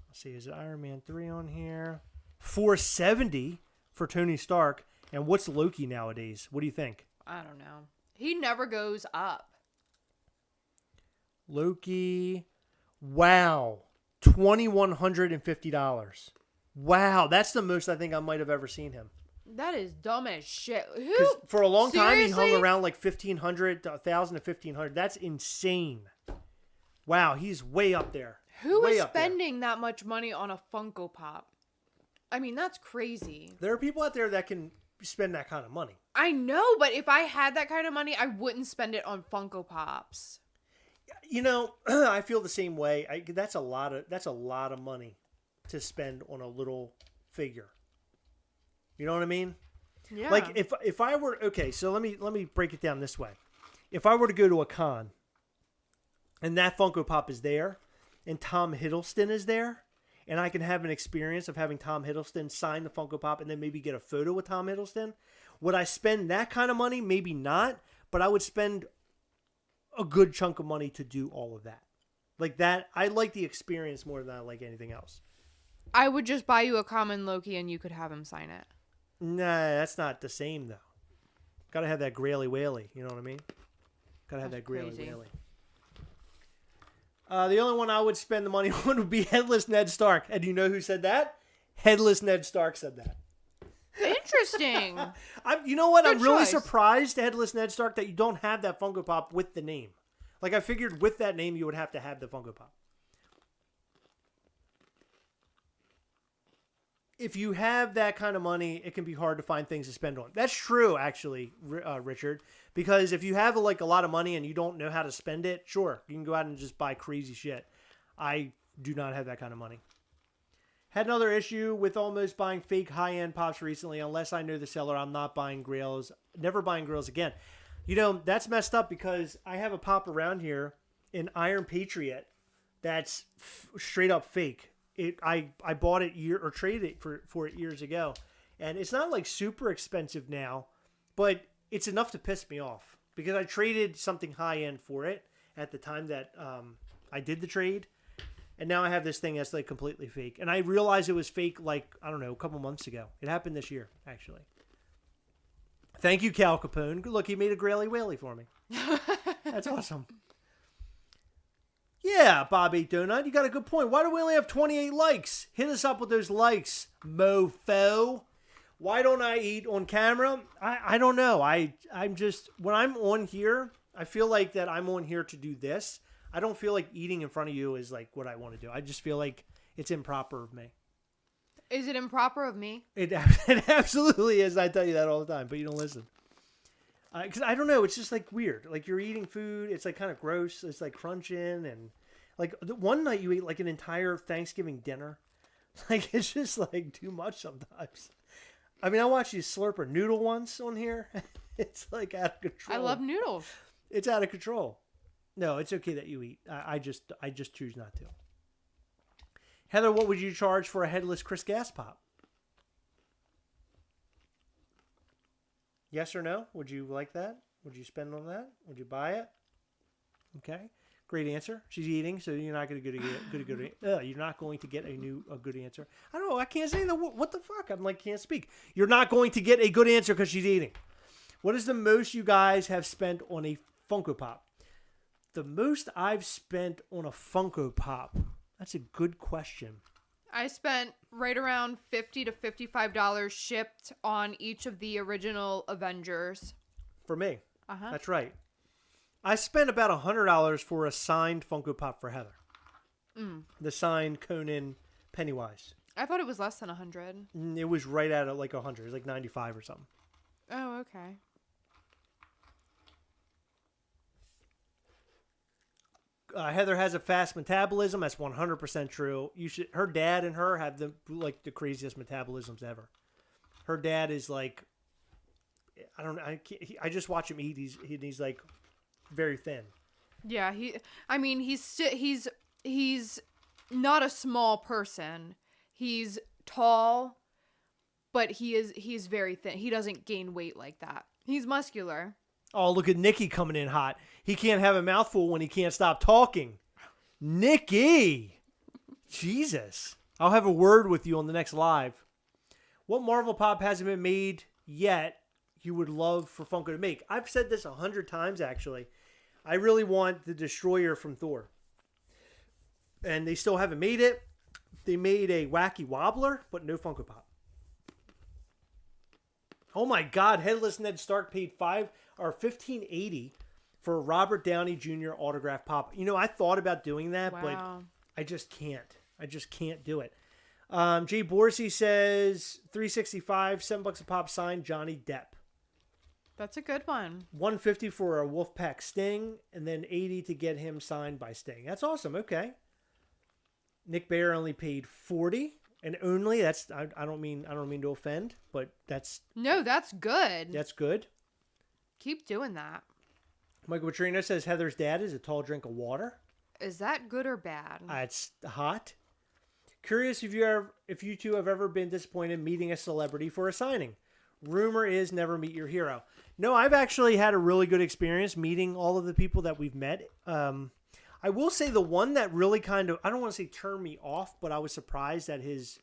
Let's see. Is it Iron Man 3 on here? $470 for Tony Stark. And what's Loki nowadays? What do you think? I don't know. He never goes up. Loki. Wow. $2,150. Wow. That's the most I think I might have ever seen him. That is dumb as shit. For a long time, Seriously? he hung around like 1,500 to 1,000 to 1,500. That's insane. Wow, he's way up there. Who is spending that much money on a Funko Pop? I mean, that's crazy. There are people out there that can spend that kind of money. I know, but if I had that kind of money, I wouldn't spend it on Funko Pops. You know, I feel the same way. That's a lot of money to spend on a little figure. You know what I mean? Yeah. Like if I were okay, so let me break it down this way. If I were to go to a con and that Funko Pop is there and Tom Hiddleston is there and I can have an experience of having Tom Hiddleston sign the Funko Pop and then maybe get a photo with Tom Hiddleston, would I spend that kind of money? Maybe not, but I would spend a good chunk of money to do all of that. Like that, I like the experience more than I like anything else. I would just buy you a common Loki and you could have him sign it. Nah, that's not the same though. Gotta have that Graily Whaley, you know what I mean? Gotta have that Graily Whaley. The only one I would spend the money on would be Headless Ned Stark. And you know who said that? Headless Ned Stark said that. Interesting. You know what? Good I'm really choice. surprised, Headless Ned Stark, that you don't have that Funko Pop with the name. Like, I figured with that name, you would have to have the Funko Pop. If you have that kind of money, it can be hard to find things to spend on. That's true, actually, Richard. Because if you have a lot of money and you don't know how to spend it, sure, you can go out and just buy crazy shit. I do not have that kind of money. Had another issue with almost buying fake high-end pops recently. Unless I know the seller, I'm not buying Grails. Never buying Grails again. You know, that's messed up because I have a pop around here, an Iron Patriot, that's straight up fake. I bought it traded it for it years ago, and it's not like super expensive now, but it's enough to piss me off because I traded something high end for it at the time that I did the trade, and now I have this thing that's like completely fake, and I realized it was fake like I don't know a couple months ago. It happened this year actually. Thank you, Cal Capone. Look, he made a Graily Whaley for me. That's awesome. Yeah, Bob 8 Donut, you got a good point. Why do we only have 28 likes? Hit us up with those likes, mofo. Why don't I eat on camera? I don't know. I'm just, when I'm on here, I feel like that I'm on here to do this. I don't feel like eating in front of you is like what I want to do. I just feel like it's improper of me. Is it improper of me? It absolutely is. I tell you that all the time, but you don't listen. Because I don't know, it's just like weird. Like you're eating food, it's like kind of gross. It's like crunching, and like one night you ate like an entire Thanksgiving dinner. Like it's just like too much sometimes. I mean, I watched you slurp a noodle once on here. It's like out of control. I love noodles. It's out of control. No, it's okay that you eat. I just choose not to. Heather, what would you charge for a headless Chris Gas Pop? Yes or no? Would you like that? Would you spend on that? Would you buy it? Okay. Great answer. She's eating, so you're not going to you're not going to get a good answer. I don't know. I can't say that. What the fuck? I'm like, can't speak. You're not going to get a good answer because she's eating. What is the most you guys have spent on a Funko Pop? The most I've spent on a Funko Pop. That's a good question. I spent right around $50 to $55 shipped on each of the original Avengers. For me. Uh-huh. That's right. I spent about $100 for a signed Funko Pop for Heather. The signed Conan Pennywise. I thought it was less than 100. It was right at like 100. It was like 95 or something. Oh, okay. Heather has a fast metabolism. That's 100% true. Her dad and her have the craziest metabolisms ever. Her dad is like, I just watch him eat. He's like very thin. Yeah, he's not a small person. He's tall, but he's very thin. He doesn't gain weight like that. He's muscular. Oh, look at Nikki coming in hot. He can't have a mouthful when he can't stop talking. Nikki! Jesus. I'll have a word with you on the next live. What Marvel Pop hasn't been made yet you would love for Funko to make? I've said this 100 times, actually. I really want the Destroyer from Thor. And they still haven't made it. They made a Wacky Wobbler, but no Funko Pop. Oh my God, Headless Ned Stark paid $15.80 for a Robert Downey Jr. autograph pop. You know, I thought about doing that, but I just can't. I just can't do it. Jay Borsey says $3.65, $7 a pop, signed Johnny Depp. That's a good one. $150 for a Wolfpack Sting, and then $80 to get him signed by Sting. That's awesome. Okay. Nick Baer only paid $40. And only, that's, I don't mean to offend, but that's... No, that's good. That's good. Keep doing that. Michael Petrino says Heather's dad is a tall drink of water. Is that good or bad? It's hot. Curious if you two have ever been disappointed meeting a celebrity for a signing. Rumor is never meet your hero. No, I've actually had a really good experience meeting all of the people that we've met. I will say the one that really kind of, I don't want to say turned me off, but I was surprised at his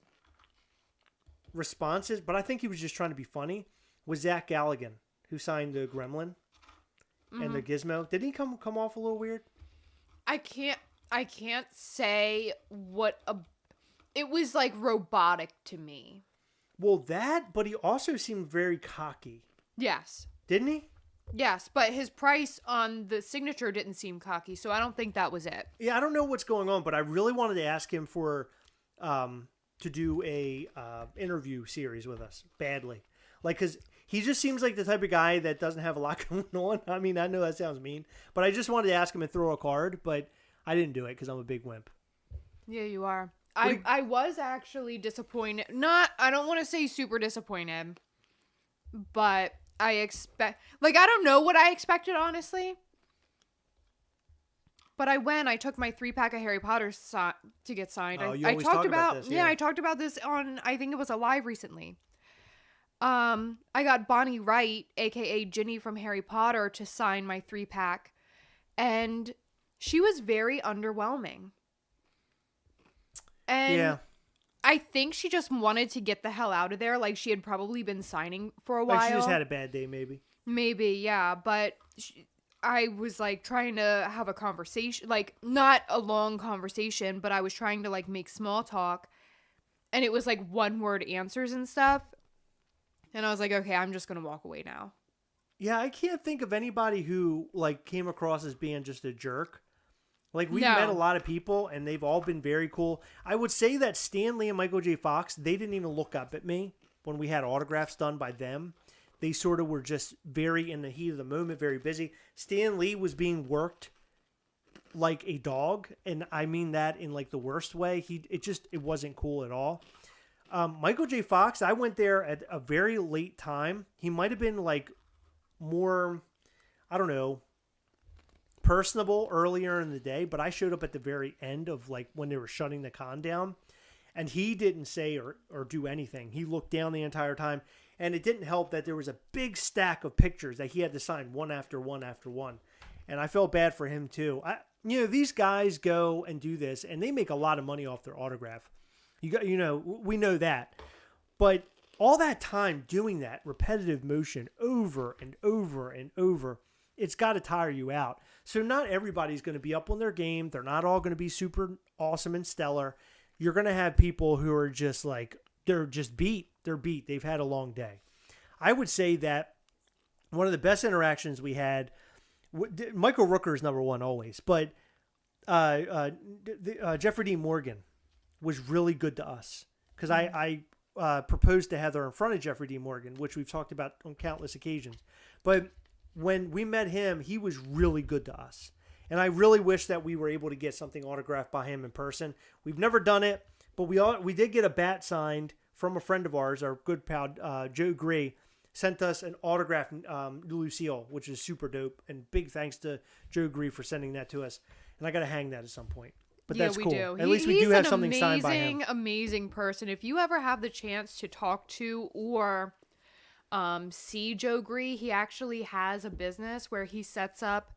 responses, but I think he was just trying to be funny, was Zach Galligan, who signed the Gremlin and the Gizmo. Did he come off a little weird? I can't say it was like robotic to me. Well, but he also seemed very cocky. Yes. Didn't he? Yes, but his price on the signature didn't seem cocky, so I don't think that was it. Yeah, I don't know what's going on, but I really wanted to ask him to do a interview series with us badly. Like, because he just seems like the type of guy that doesn't have a lot going on. I mean, I know that sounds mean, but I just wanted to ask him and throw a card, but I didn't do it because I'm a big wimp. Yeah, you are. I was actually disappointed. I don't want to say super disappointed, but I don't know what I expected, honestly. But I took my 3-pack of Harry Potter to get signed. Oh, you I always talked talk about this, yeah. I talked about this on, I think it was a live recently. I got Bonnie Wright, aka Ginny from Harry Potter, to sign my 3-pack, and she was very underwhelming. And yeah. I think she just wanted to get the hell out of there. Like, she had probably been signing for a while. Like, she just had a bad day, maybe. Maybe, yeah. But I was, like, trying to have a conversation. Like, not a long conversation, but I was trying to, like, make small talk. And it was, like, one-word answers and stuff. And I was like, okay, I'm just going to walk away now. Yeah, I can't think of anybody who, like, came across as being just a jerk. Like, we've met a lot of people, and they've all been very cool. I would say that Stan Lee and Michael J. Fox, they didn't even look up at me when we had autographs done by them. They sort of were just very in the heat of the moment, very busy. Stan Lee was being worked like a dog, and I mean that in, like, the worst way. It wasn't cool at all. Michael J. Fox, I went there at a very late time. He might have been, like, more, I don't know, personable earlier in the day, but I showed up at the very end of, like, when they were shutting the con down. And he didn't say or do anything. He looked down the entire time. And it didn't help that there was a big stack of pictures that he had to sign one after one after one. And I felt bad for him too. These guys go and do this and they make a lot of money off their autograph. We know that. But all that time doing that repetitive motion over and over and over, it's got to tire you out. So not everybody's going to be up on their game. They're not all going to be super awesome and stellar. You're going to have people who are just like, they're just beat. They're beat. They've had a long day. I would say that one of the best interactions we had, Michael Rooker is number one always, but Jeffrey D. Morgan was really good to us because I proposed to Heather in front of Jeffrey D. Morgan, which we've talked about on countless occasions. But when we met him, he was really good to us. And I really wish that we were able to get something autographed by him in person. We've never done it, but we did get a bat signed from a friend of ours, our good pal Joe Grail, sent us an autographed Lucille, which is super dope. And big thanks to Joe Grail for sending that to us. And I got to hang that at some point. But that's cool. Do. At least we do have something signed by him. He's an amazing person. If you ever have the chance to talk to or see Joe Grail, he actually has a business where he sets up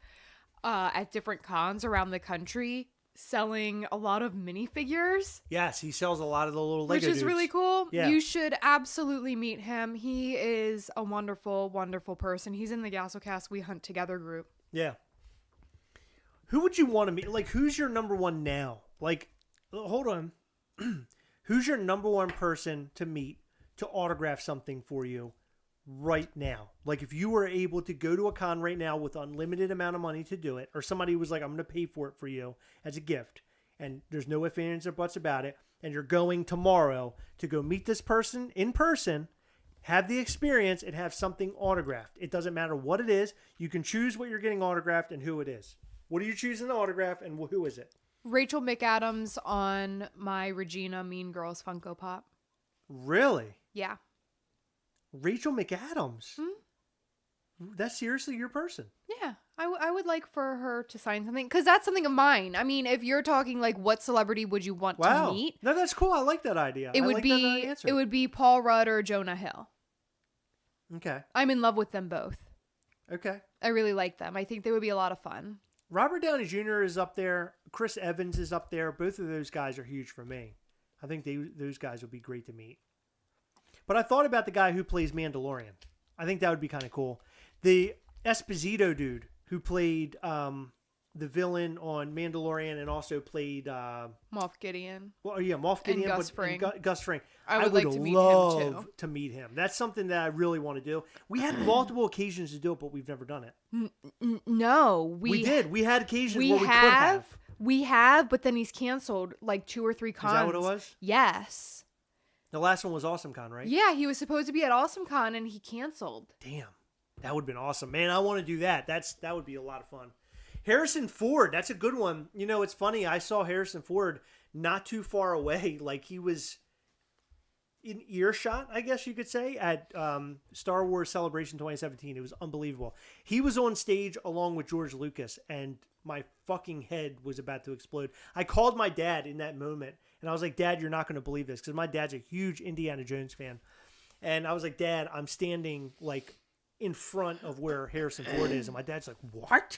at different cons around the country selling a lot of minifigures. Yes, he sells a lot of the little Lego which is dudes. really cool. Yeah. You should absolutely meet him. He is a wonderful, wonderful person. He's in the Gastlecast We Hunt Together group. Yeah. Who would you want to meet? Like, who's your number one now? Like, hold on. Who's your number one person to meet to autograph something for you right now? Like, if you were able to go to a con right now with unlimited amount of money to do it, or somebody was like, I'm going to pay for it for you as a gift, and there's no ifs, ands, or buts about it, and you're going tomorrow to go meet this person in person, have the experience, and have something autographed. It doesn't matter what it is. You can choose what you're getting autographed and who it is. What are you choosing to autograph, and who is it? Rachel McAdams on my Regina Mean Girls Funko Pop. Really? Yeah. Rachel McAdams? That's seriously your person? Yeah. I would like for her to sign something, because that's something of mine. I mean, if you're talking like what celebrity would you want to meet? No, that's cool. I like that idea. It would be Paul Rudd or Jonah Hill. Okay. I'm in love with them both. Okay. I really like them. I think they would be a lot of fun. Robert Downey Jr. is up there. Chris Evans is up there. Both of those guys are huge for me. I think those guys would be great to meet. But I thought about the guy who plays Mandalorian. I think that would be kind of cool. The Esposito dude who played the villain on Mandalorian and also played Moff Gideon. Well, yeah, Moff Gideon, and Gus Fring. Gus Fring. I would like to meet love him too. to meet him. That's something that I really want to do. We had multiple occasions to do it, but we've never done it. No, we did. We had occasions where we could have. We have, but then he's canceled like 2 or 3 cons. Is that what it was? Yes. The last one was AwesomeCon, right? Yeah, he was supposed to be at AwesomeCon and he canceled. Damn. That would have been awesome. Man, I want to do that. That would be a lot of fun. Harrison Ford, that's a good one. You know, it's funny. I saw Harrison Ford not too far away. Like, he was in earshot, I guess you could say, at Star Wars Celebration 2017. It was unbelievable. He was on stage along with George Lucas, and my fucking head was about to explode. I called my dad in that moment, and I was like, Dad, you're not going to believe this, because my dad's a huge Indiana Jones fan. And I was like, Dad, I'm standing, like, in front of where Harrison Ford is. And my dad's like, what?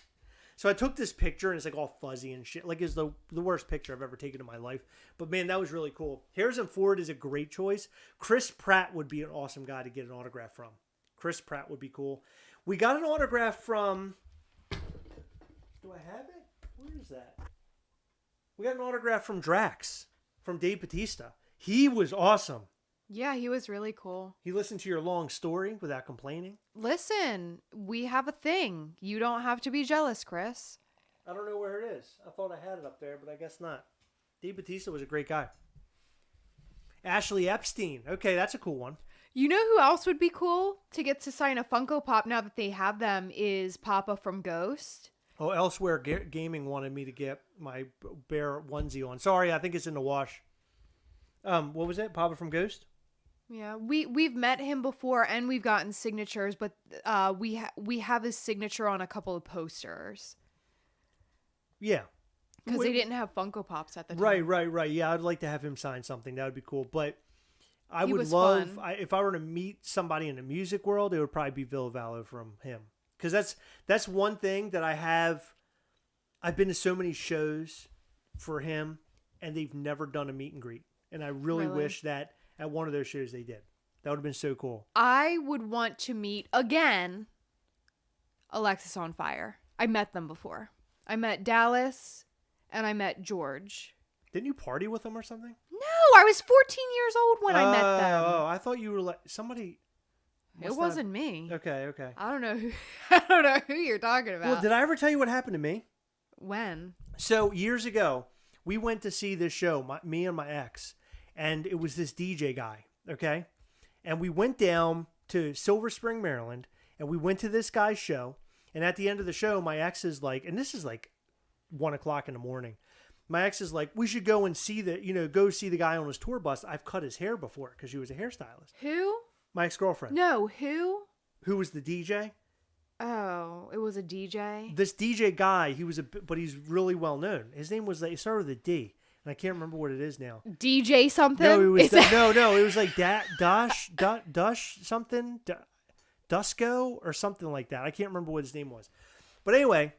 So I took this picture, and it's like all fuzzy and shit. Like, it's the worst picture I've ever taken in my life. But man, that was really cool. Harrison Ford is a great choice. Chris Pratt would be an awesome guy to get an autograph from. Chris Pratt would be cool. We got an autograph from... Do I have it? Where is that? We got an autograph from Drax, from Dave Bautista. He was awesome. Yeah, he was really cool. He listened to your long story without complaining. Listen, we have a thing. You don't have to be jealous, Chris. I don't know where it is. I thought I had it up there, but I guess not. Dave Bautista was a great guy. Ashley Epstein. Okay, that's a cool one. You know who else would be cool to get to sign a Funko Pop now that they have them is Papa from Ghost. Oh, Elsewhere Gaming wanted me to get my bear onesie on. Sorry, I think it's in the wash. What was it? Papa from Ghost? Yeah, we've met him before and we've gotten signatures, but we have his signature on a couple of posters. Yeah. Because they didn't have Funko Pops at the time. Right. Yeah, I'd like to have him sign something. That would be cool. But I He would was love, fun. if I were to meet somebody in the music world, it would probably be Villa Vallo from him. Because that's one thing that I have. I've been to so many shows for him, and they've never done a meet and greet. And I really wish that at one of those shows they did. That would have been so cool. I would want to meet, again, Alexis on Fire. I met them before. I met Dallas, and I met George. Didn't you party with them or something? No, I was 14 years old when I met them. Oh, I thought you were like somebody. It wasn't me. Okay. I don't know who you're talking about. Well, did I ever tell you what happened to me? When? So years ago, we went to see this show, me and my ex, and it was this DJ guy. Okay, and we went down to Silver Spring, Maryland, and we went to this guy's show. And at the end of the show, my ex is like, and this is like 1:00 in the morning. My ex is like, we should go and see go see the guy on his tour bus. I've cut his hair before because she was a hairstylist. Who? My ex-girlfriend. No, who? Who was the DJ? Oh, it was a DJ? This DJ guy, but he's really well known. His name was, it started with a D, and I can't remember what it is now. DJ something? No, it was, no, it was like Dush something, Dusko or something like that. I can't remember what his name was. But anyway,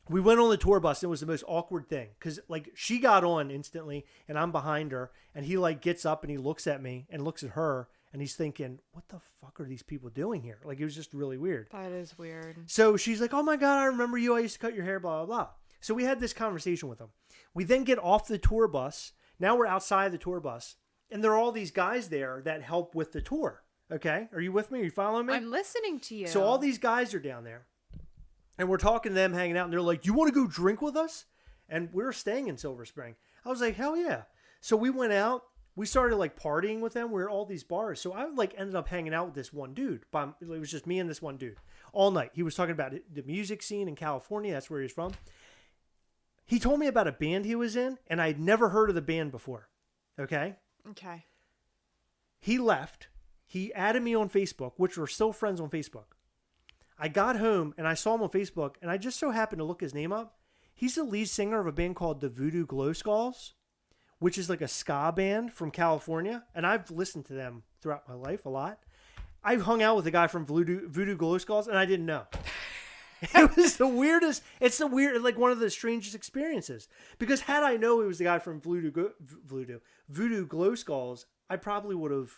we went on the tour bus, and it was the most awkward thing. Because, like, she got on instantly, and I'm behind her, and he, like, gets up, and he looks at me, and looks at her, and he's thinking, what the fuck are these people doing here? Like, it was just really weird. That is weird. So she's like, oh, my God, I remember you. I used to cut your hair, blah, blah, blah. So we had this conversation with him. We then get off the tour bus. Now we're outside the tour bus, and there are all these guys there that help with the tour. Okay? Are you with me? Are you following me? I'm listening to you. So all these guys are down there. And we're talking to them, hanging out, and they're like, you want to go drink with us? And we were staying in Silver Spring. I was like, hell yeah. So we went out. We started, like, partying with them. We were at all these bars. So I, like, ended up hanging out with this one dude. It was just me and this one dude all night. He was talking about the music scene in California. That's where he's from. He told me about a band he was in, and I had never heard of the band before. Okay? Okay. He left. He added me on Facebook, which we're still friends on Facebook. I got home and I saw him on Facebook, and I just so happened to look his name up. He's the lead singer of a band called the Voodoo Glow Skulls, which is like a ska band from California. And I've listened to them throughout my life a lot. I've hung out with a guy from Voodoo Glow Skulls, and I didn't know. It was the weirdest. It's like one of the strangest experiences. Because had I known it was the guy from Voodoo Glow Skulls, I probably would have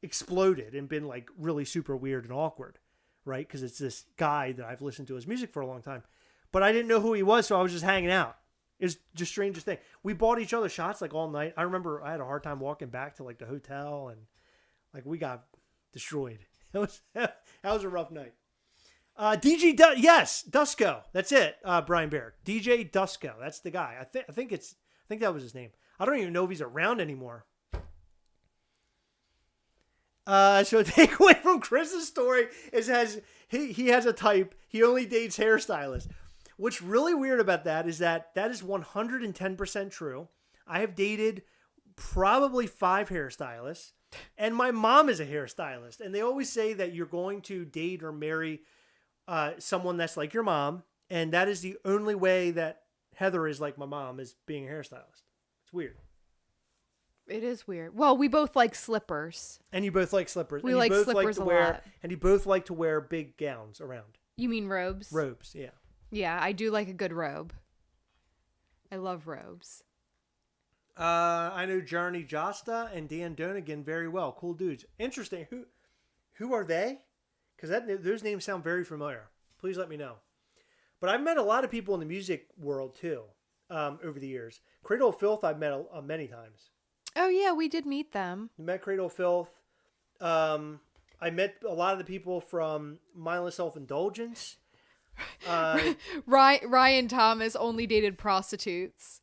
exploded and been like really super weird and awkward. Right? Because it's this guy that I've listened to his music for a long time. But I didn't know who he was, so I was just hanging out. It's just strangest thing. We bought each other shots like all night. I remember I had a hard time walking back to like the hotel, and like we got destroyed. That was a rough night. Yes, Dusko. That's it. Brian Baird. DJ Dusko. That's the guy. I think that was his name. I don't even know if he's around anymore. So a takeaway from Chris's story is he has a type. He only dates hairstylists. What's really weird about that is that is 110% true. I have dated probably 5 hairstylists, and my mom is a hairstylist. And they always say that you're going to date or marry someone that's like your mom, and that is the only way that Heather is like my mom, is being a hairstylist. It's weird. It is weird. Well, we both like slippers. And you both like slippers. We like slippers a lot. And you both like to wear big gowns around. You mean robes? Robes, yeah. Yeah, I do like a good robe. I love robes. I know Journey Josta and Dan Donegan very well. Cool dudes. Interesting. Who are they? Because those names sound very familiar. Please let me know. But I've met a lot of people in the music world too over the years. Cradle of Filth I've met many times. Oh, yeah, we did meet them. I met Cradle of Filth. I met a lot of the people from Mindless Self-Indulgence. Ryan Thomas only dated prostitutes.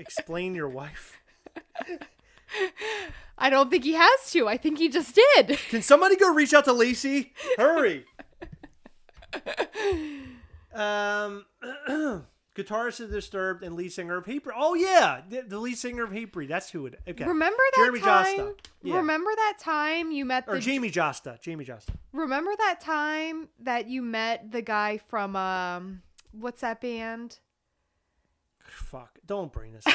Explain your wife. I don't think he has to. I think he just did. Can somebody go reach out to Lacey? Hurry. Guitarist of Disturbed and lead singer of Hatebreed. Oh yeah, the lead singer of Hatebreed. That's who it. Okay. Remember that Jeremy time? Josta. Yeah. Remember that time you met Jamie Josta. Jamie Josta. Remember that time that you met the guy from what's that band? Fuck! Don't bring this up.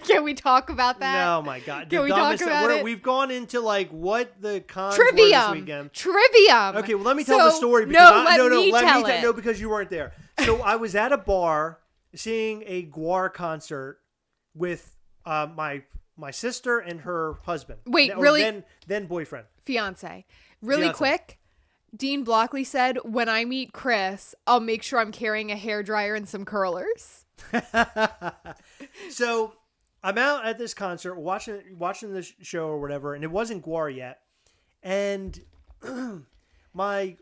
Can we talk about that? No, my God. Can we talk about it? We've gone into like what the cons were this weekend. Trivium. Okay, well let me tell the story. No, because you weren't there. So I was at a bar seeing a GWAR concert with my sister and her husband. Wait, really? Then boyfriend. Fiance. Really quick. Dean Blockley said, "When I meet Chris, I'll make sure I'm carrying a hairdryer and some curlers." So I'm out at this concert watching this show or whatever, and it wasn't GWAR yet. And my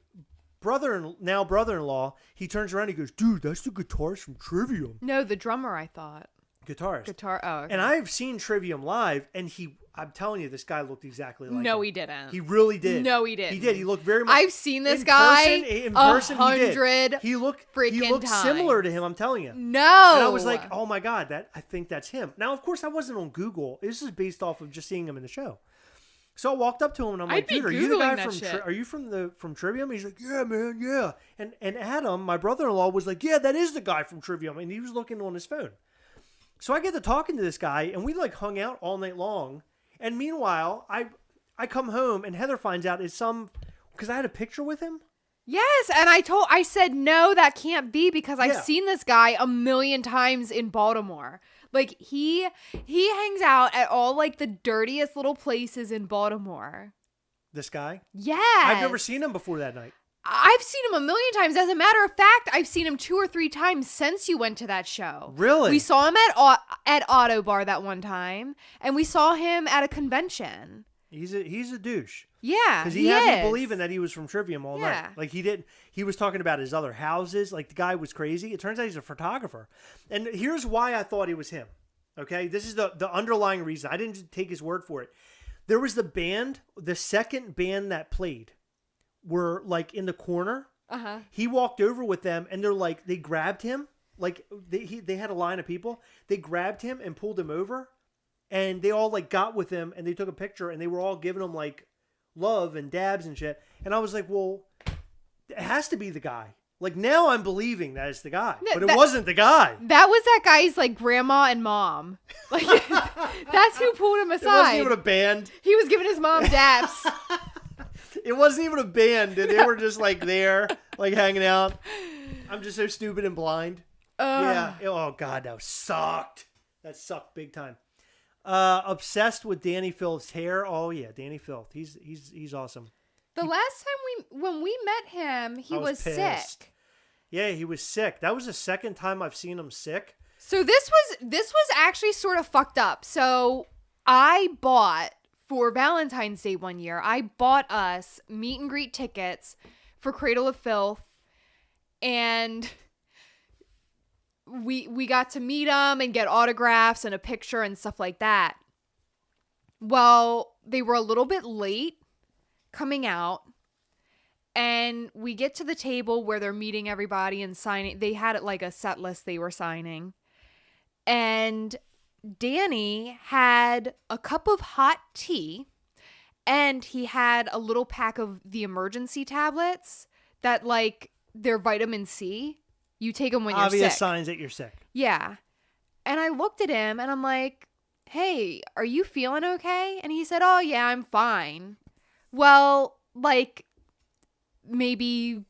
brother-in-law, he turns around and he goes, "Dude, that's the guitarist from Trivium." No, the drummer, I thought. Guitarist. Oh, okay. And I've seen Trivium live, and I'm telling you, this guy looked exactly like him. No, he didn't. He really did. No, he didn't. He did. He looked very much. I've seen this guy in person, 100 he looked freaking similar to times. him, I'm telling you. No. And I was like, oh my God, I think that's him. Now, of course, I wasn't on Google. This is based off of just seeing him in the show. So I walked up to him and I'm like, dude, are you the guy from Trivium? He's like, yeah, man, yeah. And Adam, my brother-in-law, was like, yeah, that is the guy from Trivium. And he was looking on his phone. So I get to talking to this guy, and we like hung out all night long. And meanwhile, I come home, and Heather finds out it's because I had a picture with him. Yes, and I said no, that can't be because I've seen this guy a million times in Baltimore. Like he hangs out at all like the dirtiest little places in Baltimore. This guy? Yeah. I've never seen him before that night. I've seen him a million times. As a matter of fact, I've seen him 2 or 3 times since you went to that show. Really? We saw him at Auto Bar that one time, and we saw him at a convention. He's a douche. Yeah, because he had me believing that he was from Trivium all night. Like he was talking about his other houses. Like the guy was crazy. It turns out he's a photographer. And here's why I thought he was him. Okay, this is the underlying reason. I didn't just take his word for it. There was the second band that played were like in the corner. Uh-huh. He walked over with them, and they grabbed him. Like they had a line of people. They grabbed him and pulled him over, and they all like got with him, and they took a picture, and they were all giving him like love and dabs and shit. And I was like, well, it has to be the guy. Like now I'm believing that it's the guy, but it wasn't the guy. That was that guy's like grandma and mom. Like that's who pulled him aside. It wasn't even a band. He was giving his mom daps. It wasn't even a band. They were just like there, like hanging out. I'm just so stupid and blind. Yeah. Oh God, that sucked. That sucked big time. Obsessed with Danny Filth's hair. Oh yeah, Danny Filth. He's awesome. The last time when we met him, he was sick. Yeah, he was sick. That was the second time I've seen him sick. So this was actually sort of fucked up. So I bought for Valentine's Day one year, I bought us meet and greet tickets for Cradle of Filth, and we got to meet him and get autographs and a picture and stuff like that. Well, they were a little bit late coming out, and we get to the table where they're meeting everybody and signing. They had it like a set list they were signing, and Danny had a cup of hot tea, and he had a little pack of the emergency tablets that like they're vitamin C. You take them when you're sick. Obvious signs that you're sick. Yeah. And I looked at him and I'm like, hey, are you feeling okay? And he said, oh yeah, I'm fine. Well, like maybe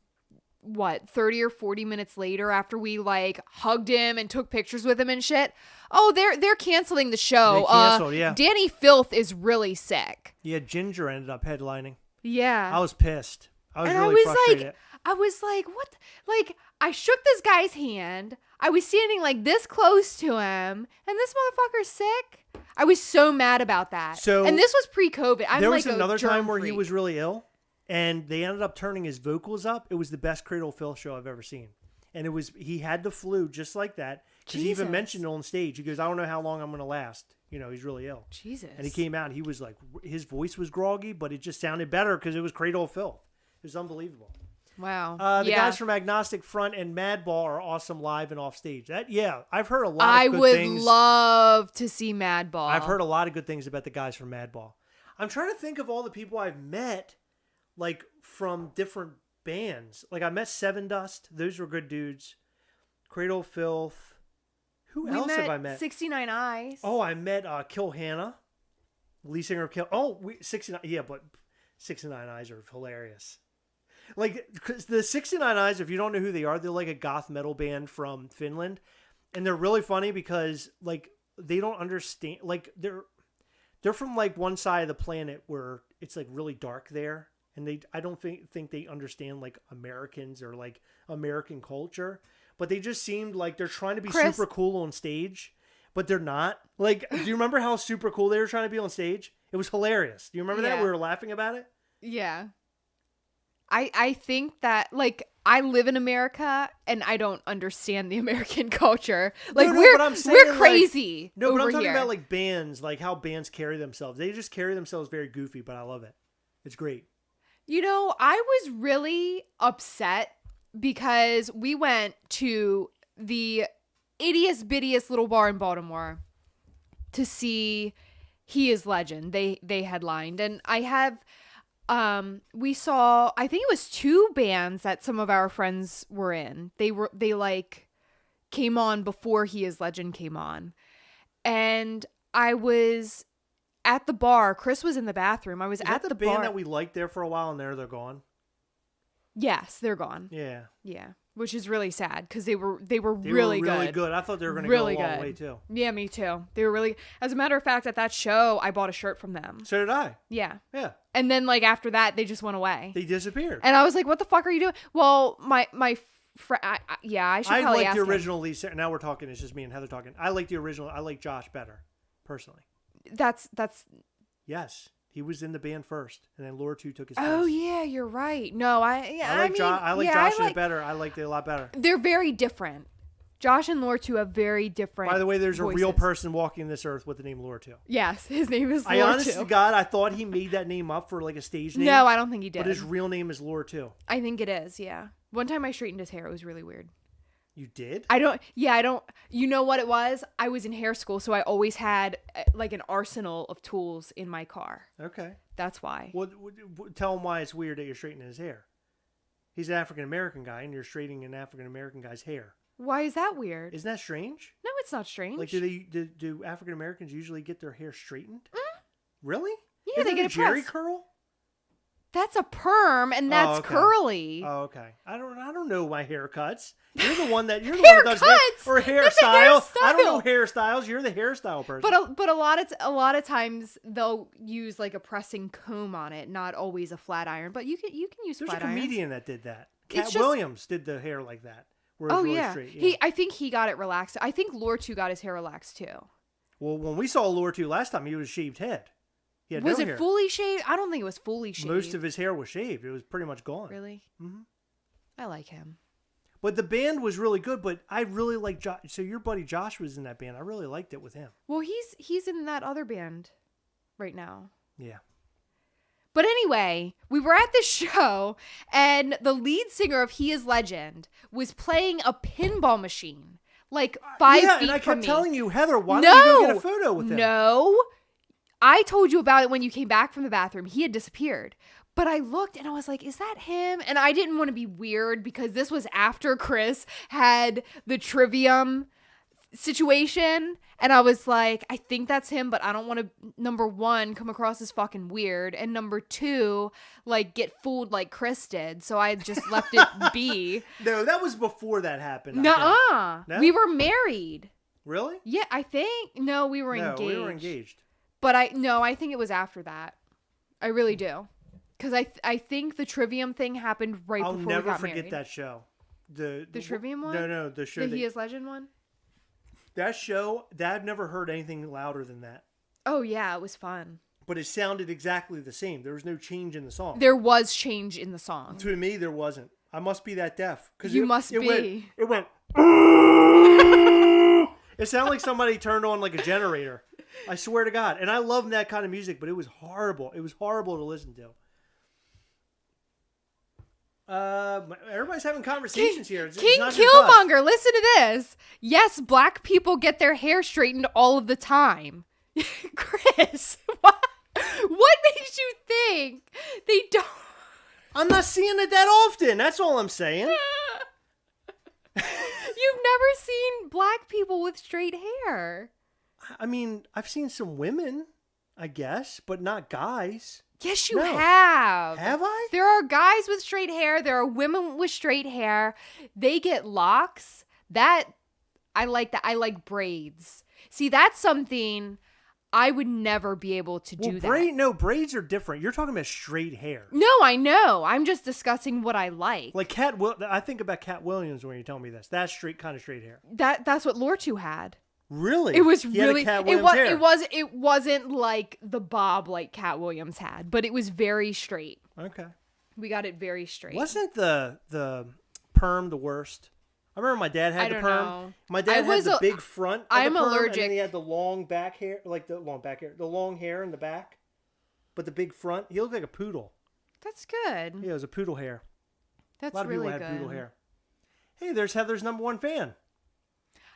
30 or 40 minutes later after we like hugged him and took pictures with him and shit. Oh, they're canceling the show. They canceled, yeah. Danny Filth is really sick. Yeah, Ginger ended up headlining. Yeah. I was pissed. I was and really frustrated. I was like, what? Like, I shook this guy's hand. I was standing like this close to him, and this motherfucker's sick. I was so mad about that. And this was pre-COVID. There was another time where he was really ill, and they ended up turning his vocals up. It was the best Cradle of Filth show I've ever seen. And he had the flu just like that. Because he even mentioned it on stage. He goes, I don't know how long I'm going to last. You know, he's really ill. Jesus. And he came out, and he was like, his voice was groggy, but it just sounded better because it was Cradle of Filth. It was unbelievable. Wow. The guys from Agnostic Front and Madball are awesome live and off stage. I've heard a lot of good things. I would love to see Madball. I've heard a lot of good things about the guys from Madball. I'm trying to think of all the people I've met, like, from different bands. Like, I met Seven Dust. Those were good dudes. Cradle of Filth. Who else have I met? 69 Eyes. Oh, I met Kill Hannah, lead singer of Kill. Oh, 69. Yeah, but 69 Eyes are hilarious. Like, cause the 69 Eyes, if you don't know who they are, they're like a goth metal band from Finland, and they're really funny because, like, they don't understand. Like, they're from like one side of the planet where it's like really dark there, and I don't think they understand like Americans or like American culture, but they just seemed like they're trying to be super cool on stage, but they're not. Like, do you remember how super cool they were trying to be on stage? It was hilarious. Do you remember that? We were laughing about it. Yeah. I think that, like, I live in America and I don't understand the American culture. Like, we're crazy. Like, but I'm talking here. about like bands, like how bands carry themselves. They just carry themselves very goofy, but I love it. It's great. You know, I was really upset because we went to the ittiest bittiest little bar in Baltimore to see He Is Legend. They headlined, and we saw, I think it was 2 bands that some of our friends were in. They like came on before He Is Legend came on. And I was at the bar. Chris was in the bathroom. I was at the bar. Band that we liked there for a while, and they're gone? Yes, they're gone. Yeah. Yeah. Which is really sad because they were really good. Really good. I thought they were going to go a long way too. Yeah, me too. They were really. As a matter of fact, at that show, I bought a shirt from them. So did I. Yeah. Yeah. And then, like, after that, they just went away. They disappeared. And I was like, "What the fuck are you doing?" Well, my friend. I should probably like ask the him. original lead singer. Now we're talking. It's just me and Heather talking. I like the original. I like Josh better, personally. That's. Yes. He was in the band first, and then Laura 2 took his place. Oh yeah, you're right. No, I like Josh in it better. I liked it a lot better. They're very different. Josh and Laura 2 have very different. By the way, there's voices. a real person walking this earth with the name Laura 2. Yes, his name is Laura 2. I honest to God, I thought he made that name up for like a stage name. No, I don't think he did. But his real name is Laura 2. I think it is. Yeah. One time I straightened his hair. It was really weird. You did? I don't. You know what it was? I was in hair school, so I always had like an arsenal of tools in my car. Okay. That's why. Well, tell him why it's weird that you're straightening his hair. He's an African-American guy, and you're straightening an African-American guy's hair. Why is that weird? Isn't that strange? No, it's not strange. Like, do African-Americans usually get their hair straightened? Really? Yeah, Isn't they get a a jerry press. curl? That's a perm, and that's curly. Oh, okay. I don't know my haircuts. You're the one that does hair, or hairstyle. I don't know hairstyles. You're the hairstyle person. But a lot of times they'll use like a pressing comb on it, not always a flat iron. But you can use There's flat a irons. comedian that did that. Cat Williams did the hair like that. Where it was really straight. Yeah. I think he got it relaxed. I think Lore 2 got his hair relaxed too. Well, when we saw Lore 2 last time, he was shaved head. He had was no it hair. fully shaved? I don't think it was fully shaved. Most of his hair was shaved. It was pretty much gone. Really? Mm-hmm. I like him. But the band was really good. But I really like Josh. So your buddy Josh was in that band. I really liked it with him. Well, he's in that other band right now. Yeah. But anyway, we were at this show, and the lead singer of He Is Legend was playing a pinball machine, like 5 feet from me. Yeah, and I kept telling you, Heather, why don't you go get a photo with him? No. I told you about it when you came back from the bathroom. He had disappeared. But I looked and I was like, is that him? And I didn't want to be weird because this was after Chris had the Trivium situation. And I was like, I think that's him, but I don't want to, number 1, come across as fucking weird. And number 2, like, get fooled like Chris did. So I just left it be. No, that was before that happened. Nuh-uh. No? We were married. Really? Yeah, I think. No, we were engaged. No, we were engaged. But I think it was after that. I really do. Because I think the Trivium thing happened right before we got married. I'll never forget that show. The Trivium one? No, the show. The He Is Legend one? That show, I've never heard anything louder than that. Oh, yeah, it was fun. But it sounded exactly the same. There was no change in the song. There was change in the song. To me, there wasn't. I must be that deaf. You must be. It went. It sounded like somebody turned on like a generator. I swear to God. And I love that kind of music, but it was horrible. It was horrible to listen to. Everybody's having conversations here. King Killmonger, listen to this. Yes, black people get their hair straightened all of the time. Chris, what makes you think they don't? I'm not seeing it that often. That's all I'm saying. You've never seen black people with straight hair. I mean, I've seen some women, I guess, but not guys. Yes, you have. Have I? There are guys with straight hair. There are women with straight hair. They get locks. I like that. I like braids. See, that's something I would never be able to do that. No, braids are different. You're talking about straight hair. No, I know. I'm just discussing what I like. Like I think about Cat Williams when you tell me this. That's kind of straight hair. That's what Lortu had. Really? It was he really had a Cat Williams hair. It wasn't like the bob like Cat Williams had, but it was very straight. Okay. We got it very straight. Wasn't the perm the worst? I remember my dad had the perm. Know. My dad had the big front. I'm the perm, allergic. And then he had the long back hair, the long hair in the back, but the big front. He looked like a poodle. That's good. Yeah, it was a poodle hair. That's a lot of really people had good. poodle hair. Hey, there's Heather's number one fan.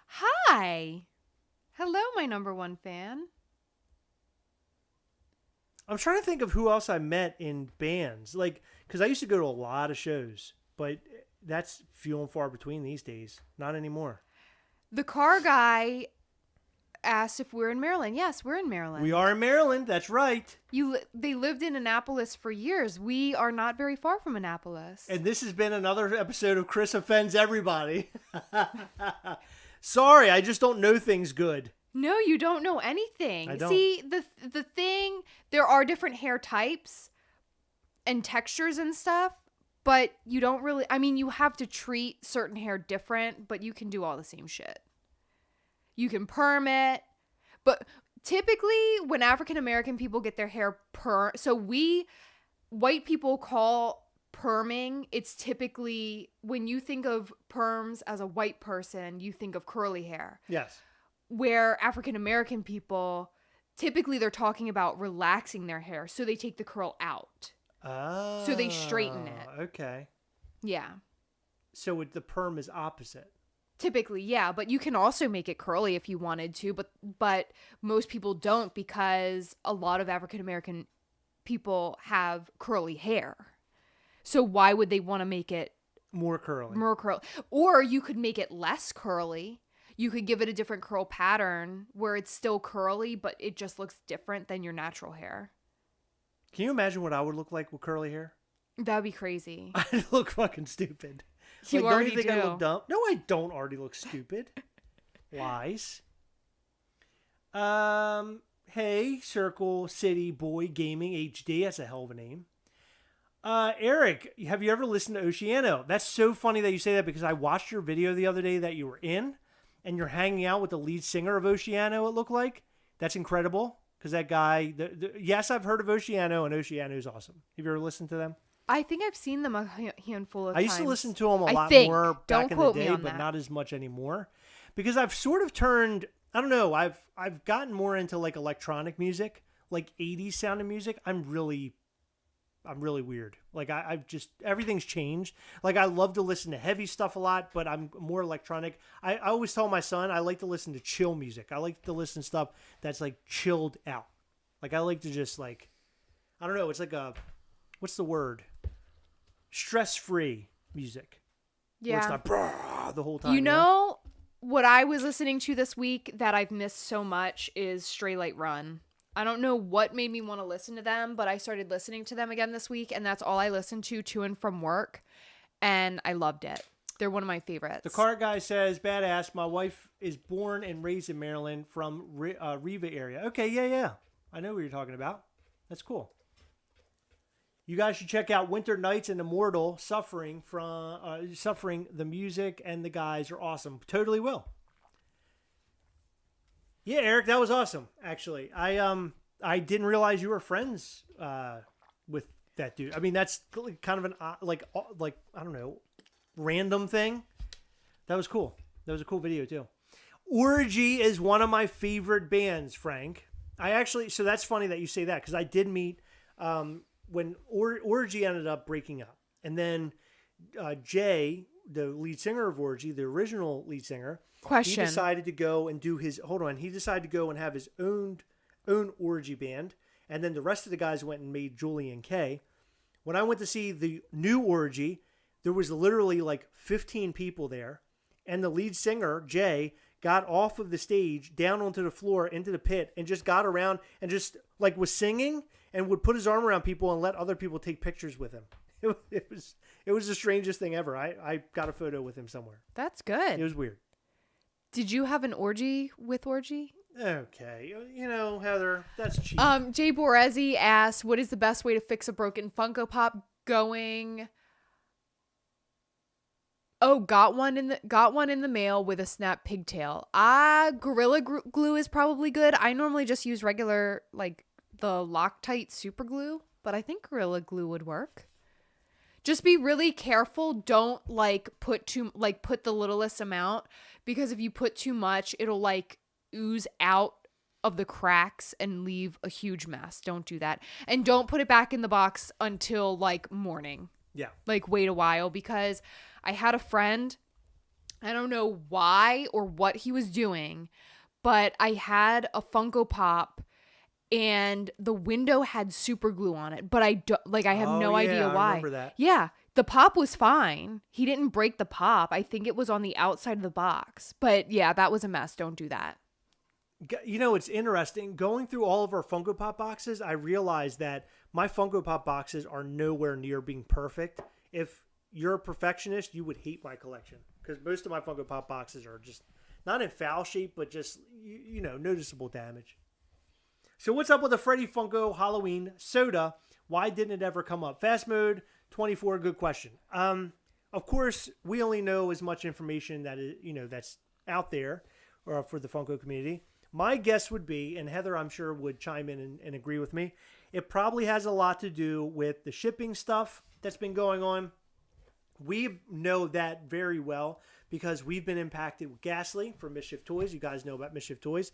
Hi. Hello, my number one fan. I'm trying to think of who else I met in bands. Like, because I used to go to a lot of shows, but that's few and far between these days. Not anymore. The car guy asked if we're in Maryland. Yes, we're in Maryland. We are in Maryland. That's right. They lived in Annapolis for years. We are not very far from Annapolis. And this has been another episode of Chris Offends Everybody. Sorry, I just don't know things good. No, you don't know anything. I don't. See, the thing, there are different hair types and textures and stuff, but you don't really, I mean, you have to treat certain hair different, but you can do all the same shit. You can perm it, but typically when African American people get their hair white people call perming, it's typically, when you think of perms as a white person, you think of curly hair. Yes. Where African American people, typically they're talking about relaxing their hair, so they take the curl out. Oh. So they straighten it. Okay. Yeah. So the perm is opposite. Typically, yeah, but you can also make it curly if you wanted to, but most people don't, because a lot of African American people have curly hair. So why would they want to make it more curly? Or you could make it less curly. You could give it a different curl pattern where it's still curly, but it just looks different than your natural hair. Can you imagine what I would look like with curly hair? That'd be crazy. I'd look fucking stupid. You already don't you think do. I look dumb? No, I don't already look stupid. Lies. Hey, Circle City Boy Gaming HD. That's a hell of a name. Eric, have you ever listened to Oceano? That's so funny that you say that, because I watched your video the other day that you were in, and you're hanging out with the lead singer of Oceano, it looked like. That's incredible, because that guy, yes, I've heard of Oceano, and Oceano is awesome. Have you ever listened to them? I think I've seen them a handful of times. I used to listen to them a lot more back in the day, but not as much anymore, because I've sort of turned, I don't know, I've gotten more into like electronic music, like 80s sounding music. I'm really weird. Like I've just, everything's changed. Like I love to listen to heavy stuff a lot, but I'm more electronic. I always tell my son I like to listen to chill music. I like to listen to stuff that's like chilled out. Like I like to just like, I don't know, it's like what's the word? Stress-free music. Yeah. Where it's not brah, the whole time. You know what I was listening to this week that I've missed so much is Stray Light Run. I don't know what made me want to listen to them, but I started listening to them again this week, and that's all I listened to and from work, and I loved it. They're one of my favorites. The car guy says, badass, my wife is born and raised in Maryland from Riva area. Okay, yeah. I know what you're talking about. That's cool. You guys should check out Winter Nights and Immortal. Suffering. The music and the guys are awesome. Totally will. Yeah, Eric, that was awesome. Actually, I didn't realize you were friends with that dude. I mean, that's kind of an like I don't know, random thing. That was cool. That was a cool video too. Orgy is one of my favorite bands, Frank. So that's funny that you say that, because I did meet when Orgy ended up breaking up, and then Jay, the lead singer of Orgy, the original lead singer, Question. he decided to go and do his. Hold on. He decided to go and have his own Orgy band, and then the rest of the guys went and made Julian K. When I went to see the new Orgy, there was literally like 15 people there, and the lead singer Jay got off of the stage, down onto the floor, into the pit, and just got around and just like was singing and would put his arm around people and let other people take pictures with him. It was the strangest thing ever. I got a photo with him somewhere. That's good. It was weird. Did you have an orgy with Orgy? Okay. Heather, that's cheap. Jay Borezi asked, what is the best way to fix a broken Funko Pop? Going... Oh, got one in the mail with a snap pigtail. Gorilla Glue is probably good. I normally just use regular, like, the Loctite super glue, but I think Gorilla Glue would work. Just be really careful. Don't put the littlest amount, because if you put too much, it'll like ooze out of the cracks and leave a huge mess. Don't do that. And don't put it back in the box until like morning. Yeah. Like wait a while, because I had a friend, I don't know why or what he was doing, but I had a Funko Pop and the window had super glue on it, but I have no idea why. I remember that. Yeah, the pop was fine. He didn't break the pop. I think it was on the outside of the box. But yeah, that was a mess. Don't do that. It's interesting. Going through all of our Funko Pop boxes, I realized that my Funko Pop boxes are nowhere near being perfect. If you're a perfectionist, you would hate my collection, because most of my Funko Pop boxes are just not in foul shape, but just, noticeable damage. So what's up with the Freddy Funko Halloween soda? Why didn't it ever come up? Fast Mode 24, good question. Of course, we only know as much information that that's out there for the Funko community. My guess would be, and Heather I'm sure would chime in and agree with me, it probably has a lot to do with the shipping stuff that's been going on. We know that very well because we've been impacted with Ghastly from Mischief Toys. You guys know about Mischief Toys.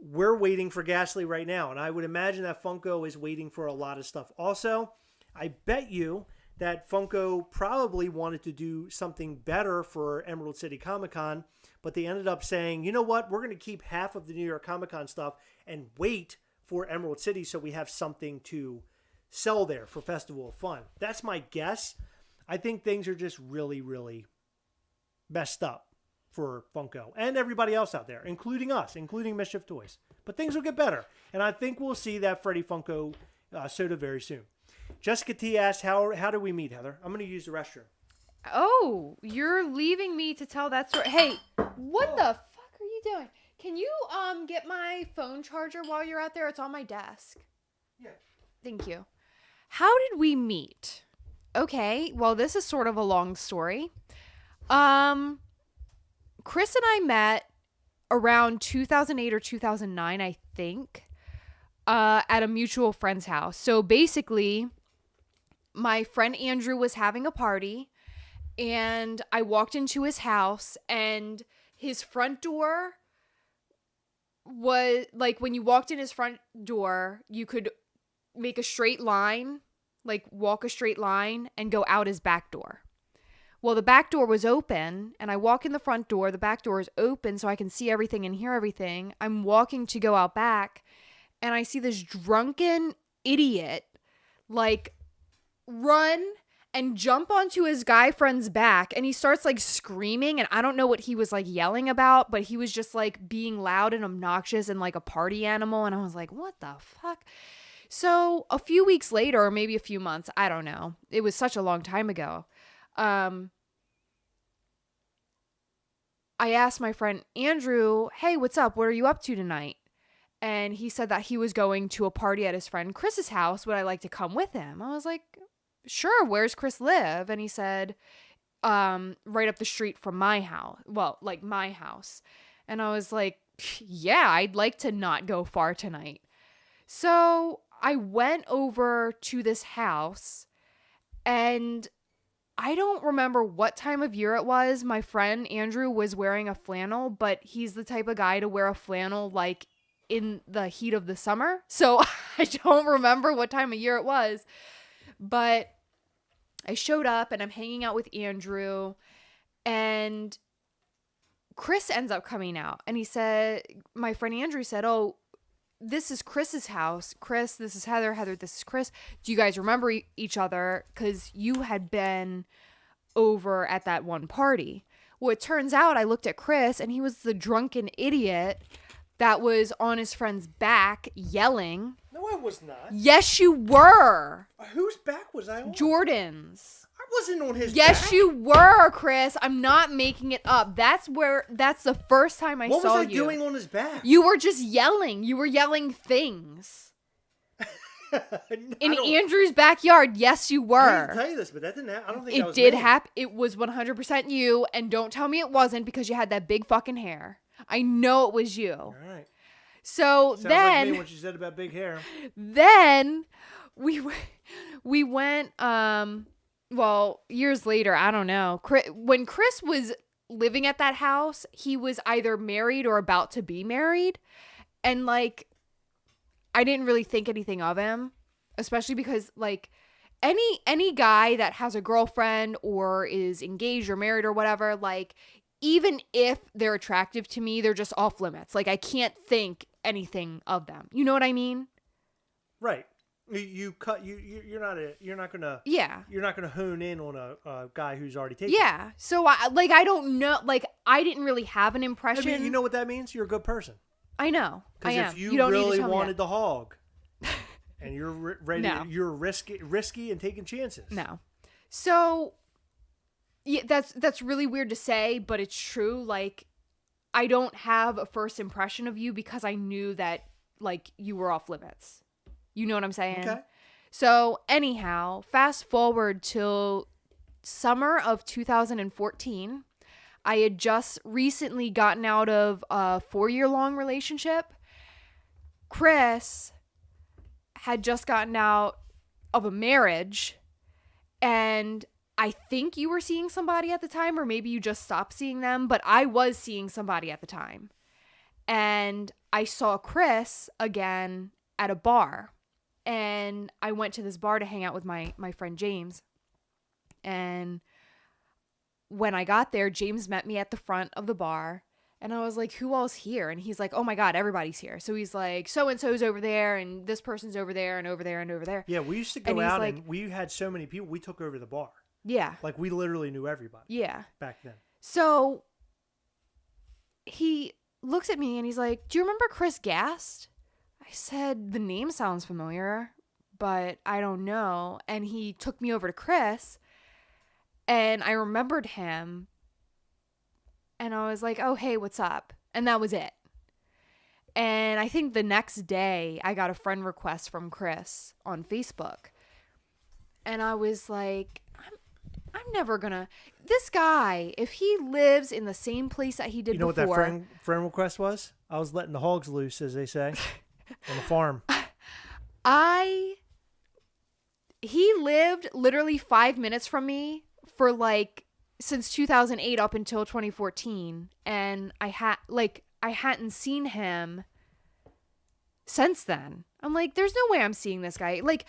We're waiting for Ghastly right now, and I would imagine that Funko is waiting for a lot of stuff. Also, I bet you that Funko probably wanted to do something better for Emerald City Comic Con, but they ended up saying, you know what, we're going to keep half of the New York Comic Con stuff and wait for Emerald City so we have something to sell there for Festival of Fun. That's my guess. I think things are just really, really messed up for Funko and everybody else out there, including us, including Mischief Toys. But things will get better, and I think we'll see that Freddy Funko soda very soon. Jessica T asked, how do we meet, Heather? I'm going to use the restroom. Oh, you're leaving me to tell that story. Hey, what the fuck are you doing? Can you get my phone charger while you're out there? It's on my desk. Yeah. Thank you. How did we meet? Okay, well, this is sort of a long story. Chris and I met around 2008 or 2009, I think, at a mutual friend's house. So basically, my friend Andrew was having a party, and I walked into his house, and his front door was, like, when you walked in his front door, you could make a straight line, like walk a straight line, and go out his back door. Well, the back door was open, and I walk in the front door. The back door is open so I can see everything and hear everything. I'm walking to go out back, and I see this drunken idiot, like, run and jump onto his guy friend's back, and he starts, like, screaming, and I don't know what he was, like, yelling about, but he was just, like, being loud and obnoxious and, like, a party animal, and I was like, what the fuck? So a few weeks later, or maybe a few months, I don't know. It was such a long time ago. I asked my friend Andrew, hey, what's up? What are you up to tonight? And he said that he was going to a party at his friend Chris's house. Would I like to come with him? I was like, sure. Where's Chris live? And he said, right up the street from my house. Well, like my house. And I was like, yeah, I'd like to not go far tonight. So I went over to this house, and I don't remember what time of year it was. My friend Andrew was wearing a flannel, but he's the type of guy to wear a flannel like in the heat of the summer. So I don't remember what time of year it was. But I showed up and I'm hanging out with Andrew, and Chris ends up coming out, and he said, my friend Andrew said, oh, this is Chris's house. Chris, this is Heather. Heather, this is Chris. Do you guys remember each other? Because you had been over at that one party. Well, it turns out I looked at Chris, and he was the drunken idiot that was on his friend's back yelling. No, I was not. Yes, you were. Whose back was I on? Jordan's. I wasn't on his back. Yes, you were, Chris. I'm not making it up. That's the first time I saw you. What was I doing on his back? You were just yelling. You were yelling things. In Andrew's backyard, yes, you were. I didn't tell you this, but that didn't happen. I don't think that was It did me. happen. It was 100% you, and don't tell me it wasn't because you had that big fucking hair. I know it was you. All right. So Sounds then, like me when she said about big hair. Then we went. Well, years later, I don't know. When Chris was living at that house, he was either married or about to be married, and like, I didn't really think anything of him, especially because like any guy that has a girlfriend or is engaged or married or whatever, like, even if they're attractive to me, they're just off limits. Like, I can't think anything of them. You know what I mean? Right. You're not gonna hone in on a guy who's already taken. Yeah. So I don't know. Like, I didn't really have an impression. I mean, you know what that means? You're a good person. I know. I am. Because if you don't really need to tell wanted me the hog, and you're ready, No. you're risky and taking chances. No. So, yeah, that's really weird to say, but it's true. Like, I don't have a first impression of you because I knew that, like, you were off limits. You know what I'm saying? Okay. So, anyhow, fast forward till summer of 2014. I had just recently gotten out of a 4-year-long relationship. Chris had just gotten out of a marriage, and I think you were seeing somebody at the time, or maybe you just stopped seeing them, but I was seeing somebody at the time. And I saw Chris again at a bar, and I went to this bar to hang out with my friend James. And when I got there, James met me at the front of the bar, and I was like, who all's here? And he's like, oh my God, everybody's here. So he's like, so-and-so's over there, and this person's over there, and over there, and over there. Yeah, we used to go out, and we had so many people, we took over the bar. Yeah. Like, we literally knew everybody. Yeah. Back then. So he looks at me, and he's like, do you remember Chris Gast? I said, the name sounds familiar, but I don't know. And he took me over to Chris, and I remembered him, and I was like, oh, hey, what's up? And that was it. And I think the next day I got a friend request from Chris on Facebook. And I was like, I'm never gonna, this guy, if he lives in the same place that he did before. You know what that friend request was? I was letting the hogs loose, as they say, on the farm. He lived literally 5 minutes from me for like since 2008 up until 2014, and I hadn't seen him since then. I'm like, there's no way I'm seeing this guy. Like,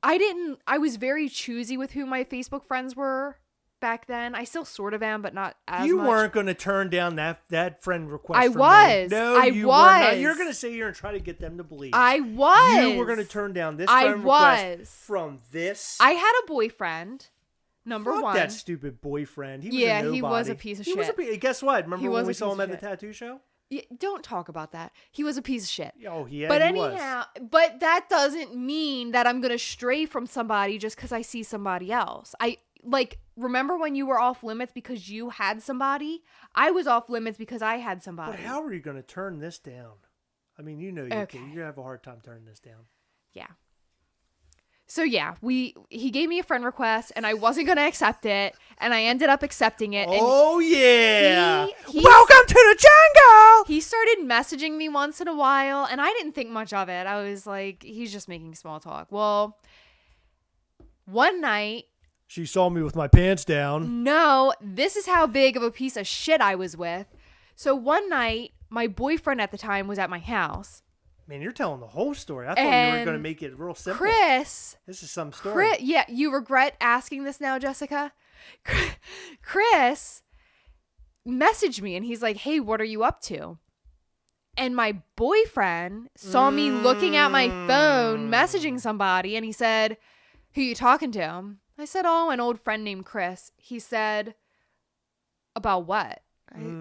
I was very choosy with who my Facebook friends were back then. I still sort of am, but not as much. You weren't going to turn down that friend request. I from was. me. No, I you was. were not. You're going to sit here and try to get them to believe. I was. You were going to turn down this friend request from this. I had a boyfriend. Number Fuck one. that stupid boyfriend. He was a nobody. He was a piece of shit. Guess what? Remember when we saw him at the tattoo show? Yeah, don't talk about that. He was a piece of shit. Oh, yeah, but he anyhow, was. But that doesn't mean that I'm gonna stray from somebody just because I see somebody else. Remember when you were off limits because you had somebody? I was off limits because I had somebody. But how are you gonna turn this down? I mean, you know you can. You're gonna have a hard time turning this down. Yeah. So yeah, he gave me a friend request, and I wasn't gonna accept it, and I ended up accepting it. Oh yeah! He Welcome to the jungle. He started messaging me once in a while, and I didn't think much of it. I was like, he's just making small talk. Well, one night, she saw me with my pants down. No, this is how big of a piece of shit I was with. So one night, my boyfriend at the time was at my house, Man, you're telling the whole story. I thought you were going to make it real simple. Chris. This is some story. Yeah, you regret asking this now, Jessica? Chris messaged me and he's like, hey, what are you up to? And my boyfriend saw me looking at my phone, messaging somebody, and he said, who you talking to? I said, oh, an old friend named Chris. He said, about what?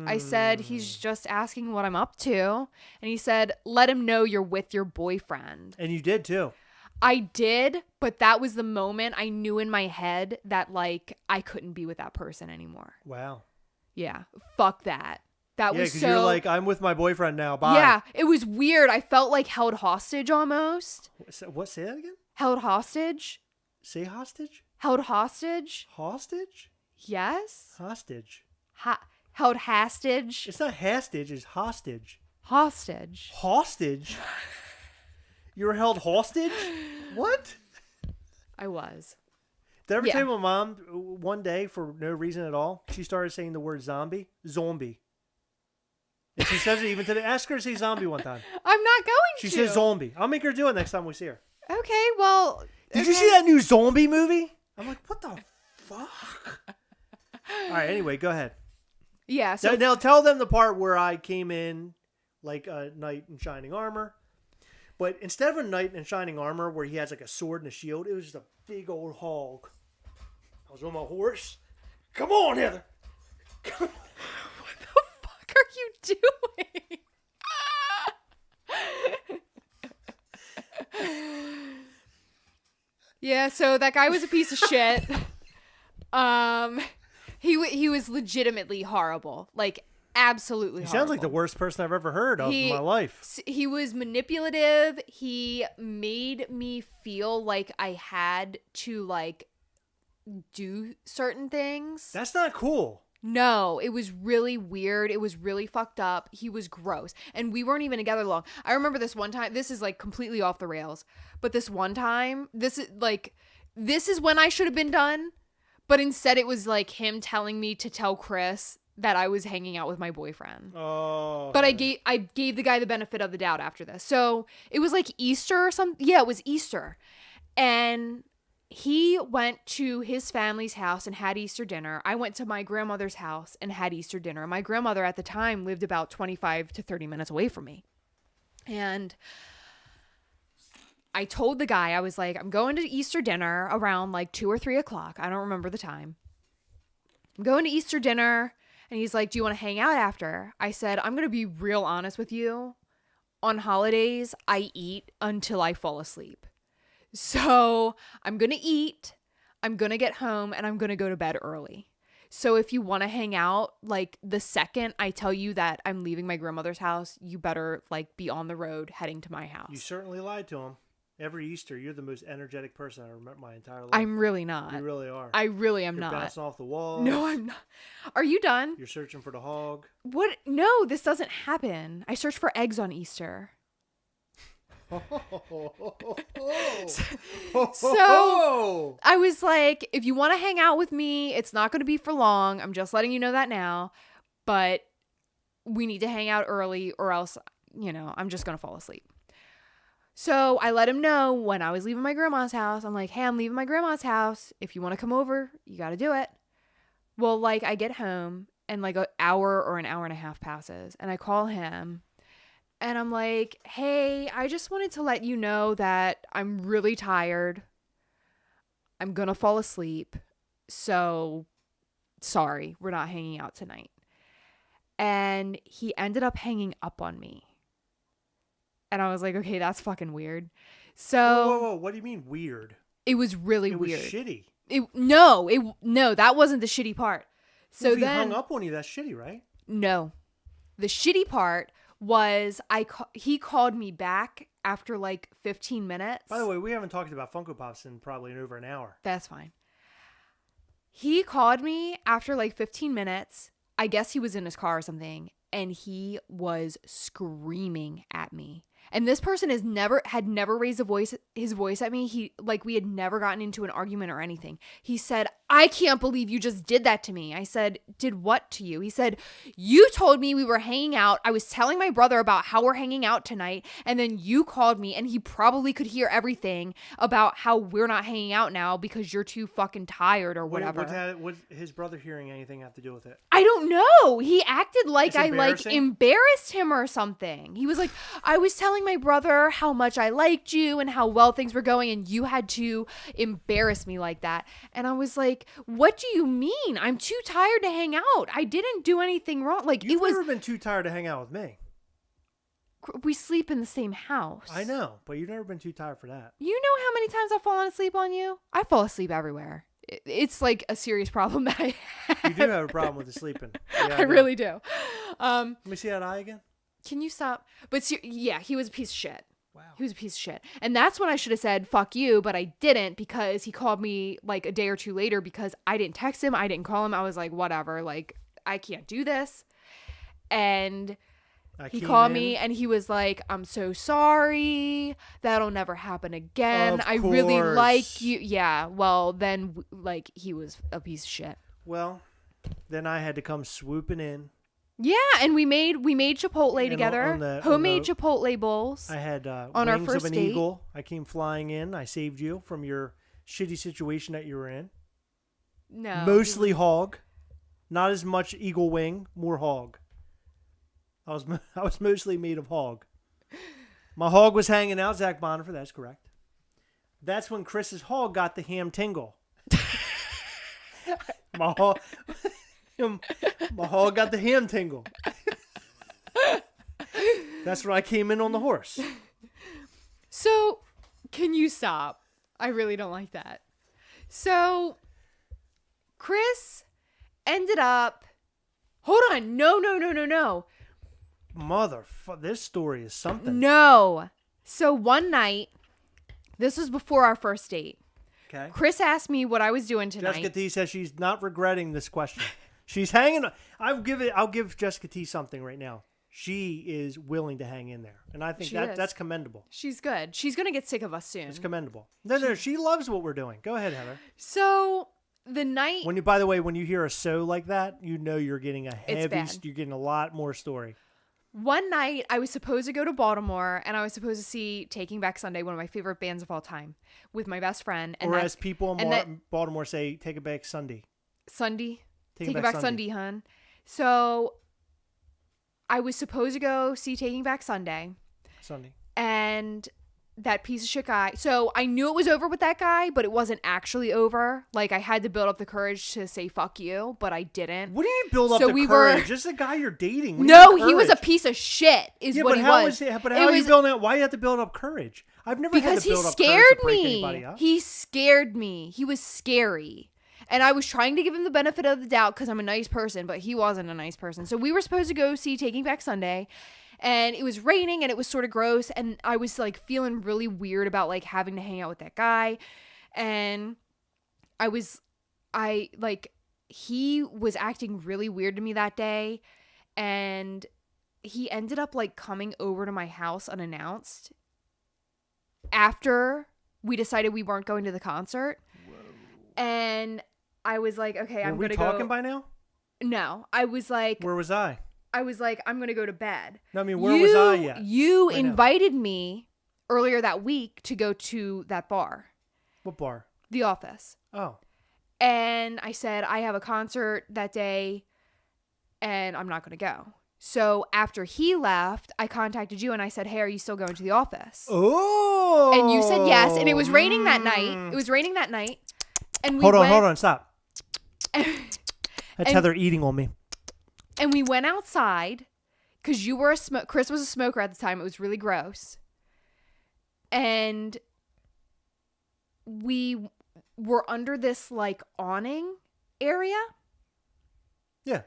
I said, he's just asking what I'm up to. And he said, let him know you're with your boyfriend. And you did too. I did, but that was the moment I knew in my head that, like, I couldn't be with that person anymore. Wow. Yeah. Fuck that. That was so... you're like, I'm with my boyfriend now. Bye. Yeah. It was weird. I felt like held hostage almost. What? Say that again? Held hostage. Say hostage? Held hostage. Hostage? Yes. Hostage. Held hostage. It's not hostage, it's hostage. Hostage. Hostage? You were held hostage? What? I was. Did I ever tell you my mom one day, for no reason at all, she started saying the word zombie? Zombie. And she says it even today. Ask her to say zombie one time. I'm not going She to. says zombie. I'll make her do it next time we see her. Okay, well... Did you see that new zombie movie? I'm like, what the fuck? All right, anyway, go ahead. Yeah, so... Now tell them the part where I came in like a knight in shining armor. But instead of a knight in shining armor where he has like a sword and a shield, it was just a big old hog. I was on my horse. Come on, Heather. Come on. What the fuck are you doing? Yeah, so that guy was a piece of shit. He was legitimately horrible. Like, absolutely horrible. He sounds like the worst person I've ever heard of in my life. He was manipulative. He made me feel like I had to, like, do certain things. That's not cool. No, it was really weird. It was really fucked up. He was gross. And we weren't even together long. I remember this one time. This is, like, completely off the rails. But this one time, this is when I should have been done. But instead it was, like, him telling me to tell Chris that I was hanging out with my boyfriend. Oh. But I gave the guy the benefit of the doubt after this. So it was like Easter or something. Yeah, it was Easter. And he went to his family's house and had Easter dinner. I went to my grandmother's house and had Easter dinner. My grandmother at the time lived about 25 to 30 minutes away from me. And I told the guy, I was like, I'm going to Easter dinner around like 2 or 3 o'clock. I don't remember the time. I'm going to Easter dinner. And he's like, do you want to hang out after? I said, I'm going to be real honest with you. On holidays, I eat until I fall asleep. So I'm going to eat, I'm going to get home, and I'm going to go to bed early. So if you want to hang out, like the second I tell you that I'm leaving my grandmother's house, you better like be on the road heading to my house. You certainly lied to him. Every Easter, you're the most energetic person I've met my entire life. I'm really not. You really are. I really am You're not. bouncing off the walls. No, I'm not. Are you done? You're searching for the hog. What? No, this doesn't happen. I search for eggs on Easter. So I was like, if you want to hang out with me, it's not going to be for long. I'm just letting you know that now. But we need to hang out early or else, you know, I'm just going to fall asleep. So I let him know when I was leaving my grandma's house. I'm like, hey, I'm leaving my grandma's house. If you want to come over, you got to do it. Well, like I get home and like an hour or an hour and a half passes and I call him and I'm like, hey, I just wanted to let you know that I'm really tired. I'm going to fall asleep. So sorry, we're not hanging out tonight. And he ended up hanging up on me. And I was like, okay, that's fucking weird. So whoa. What do you mean weird? It was really weird. It was shitty. No, that wasn't the shitty part. So if he then hung up on you, that's shitty, right? No. The shitty part was he called me back after like 15 minutes. By the way, we haven't talked about Funko Pops in probably over an hour. That's fine. He called me after like 15 minutes. I guess he was in his car or something. And he was screaming at me. And this person had never raised a voice his voice at me. He like we had never gotten into an argument or anything. He said, "I can't believe you just did that to me." I said, "Did what to you?" He said, "You told me we were hanging out. I was telling my brother about how we're hanging out tonight, and then you called me, and he probably could hear everything about how we're not hanging out now because you're too fucking tired or whatever." What his brother hearing anything have to do with it? I don't know. He acted like I like embarrassing? embarrassed him or something. He was like, "I was telling my brother how much I liked you and how well things were going, and you had to embarrass me like that." And I was like, "What do you mean? I'm too tired to hang out. I didn't do anything wrong." Like You've never been too tired to hang out with me. we sleep in the same house. I know, but you've never been too tired for that. You know how many times I've fallen asleep on you? I fall asleep everywhere. It's like a serious problem that I have. You do have a problem with the sleeping. Yeah, I really do. Let me see that eye again. Can you stop? But yeah, he was a piece of shit. Wow. He was a piece of shit. And that's when I should have said, "Fuck you," but I didn't because he called me like a day or two later because I didn't text him. I didn't call him. I was like, whatever, like, I can't do this. And he called me and he was like, "I'm so sorry. That'll never happen again. I really like you." Yeah. Well, then like he was a piece of shit. Well, then I had to come swooping in. Yeah, and we made Chipotle together. Homemade Chipotle bowls. I had on our wings first of an date. eagle. I came flying in. I saved you from your shitty situation that you were in. No. Mostly hog. Not as much eagle wing, more hog. I was mostly made of hog. My hog was hanging out, Zach Bonifer, that's correct. That's when Chris's hog got the ham tingle. My hog got the ham tingle. That's when I came in on the horse. So, can you stop? I really don't like that. So, Chris ended up... Hold on. No. Motherfucker, this story is something. No. So, one night, this was before our first date. Okay. Chris asked me what I was doing tonight. Jessica T says she's not regretting this question. She's hanging. I'll give Jessica T something right now. She is willing to hang in there, and I think that's commendable. She's good. She's gonna get sick of us soon. It's commendable. No, she loves what we're doing. Go ahead, Heather. So the night By the way, when you hear a "so" like that, you know you're getting a heavy. It's bad. You're getting a lot more story. One night, I was supposed to go to Baltimore, and I was supposed to see Taking Back Sunday, one of my favorite bands of all time, with my best friend. And or as people in Baltimore say, "Take it back Sunday." Sunday. Take it back Sunday, hun. So I was supposed to go see Taking Back Sunday. And that piece of shit guy. So I knew it was over with that guy, but it wasn't actually over. Like, I had to build up the courage to say fuck you, but I didn't. What do you build up the courage? Just a guy you're dating. No, he was a piece of shit is what he was. But how are you building up? Why do you have to build up courage? I've never had to build up courage to break anybody up. He scared me. He was scary. And I was trying to give him the benefit of the doubt because I'm a nice person, but he wasn't a nice person. So we were supposed to go see Taking Back Sunday, and it was raining and it was sort of gross, and I was like feeling really weird about like having to hang out with that guy. And he was acting really weird to me that day, and he ended up like coming over to my house unannounced after we decided we weren't going to the concert. Whoa. And I was like, okay, I'm going to go. Were we talking by now? No. I was like. Where was I? I was like, I'm going to go to bed. No, I mean, where was I yet? You invited me earlier that week to go to that bar. What bar? The Office. Oh. And I said, I have a concert that day and I'm not going to go. So after he left, I contacted you and I said, hey, are you still going to the office? Oh. And you said yes. And it was raining that night. And Hold on, stop. That's Heather eating on me. And we went outside because you were Chris was a smoker at the time. It was really gross. And we were under this like awning area. Yeah,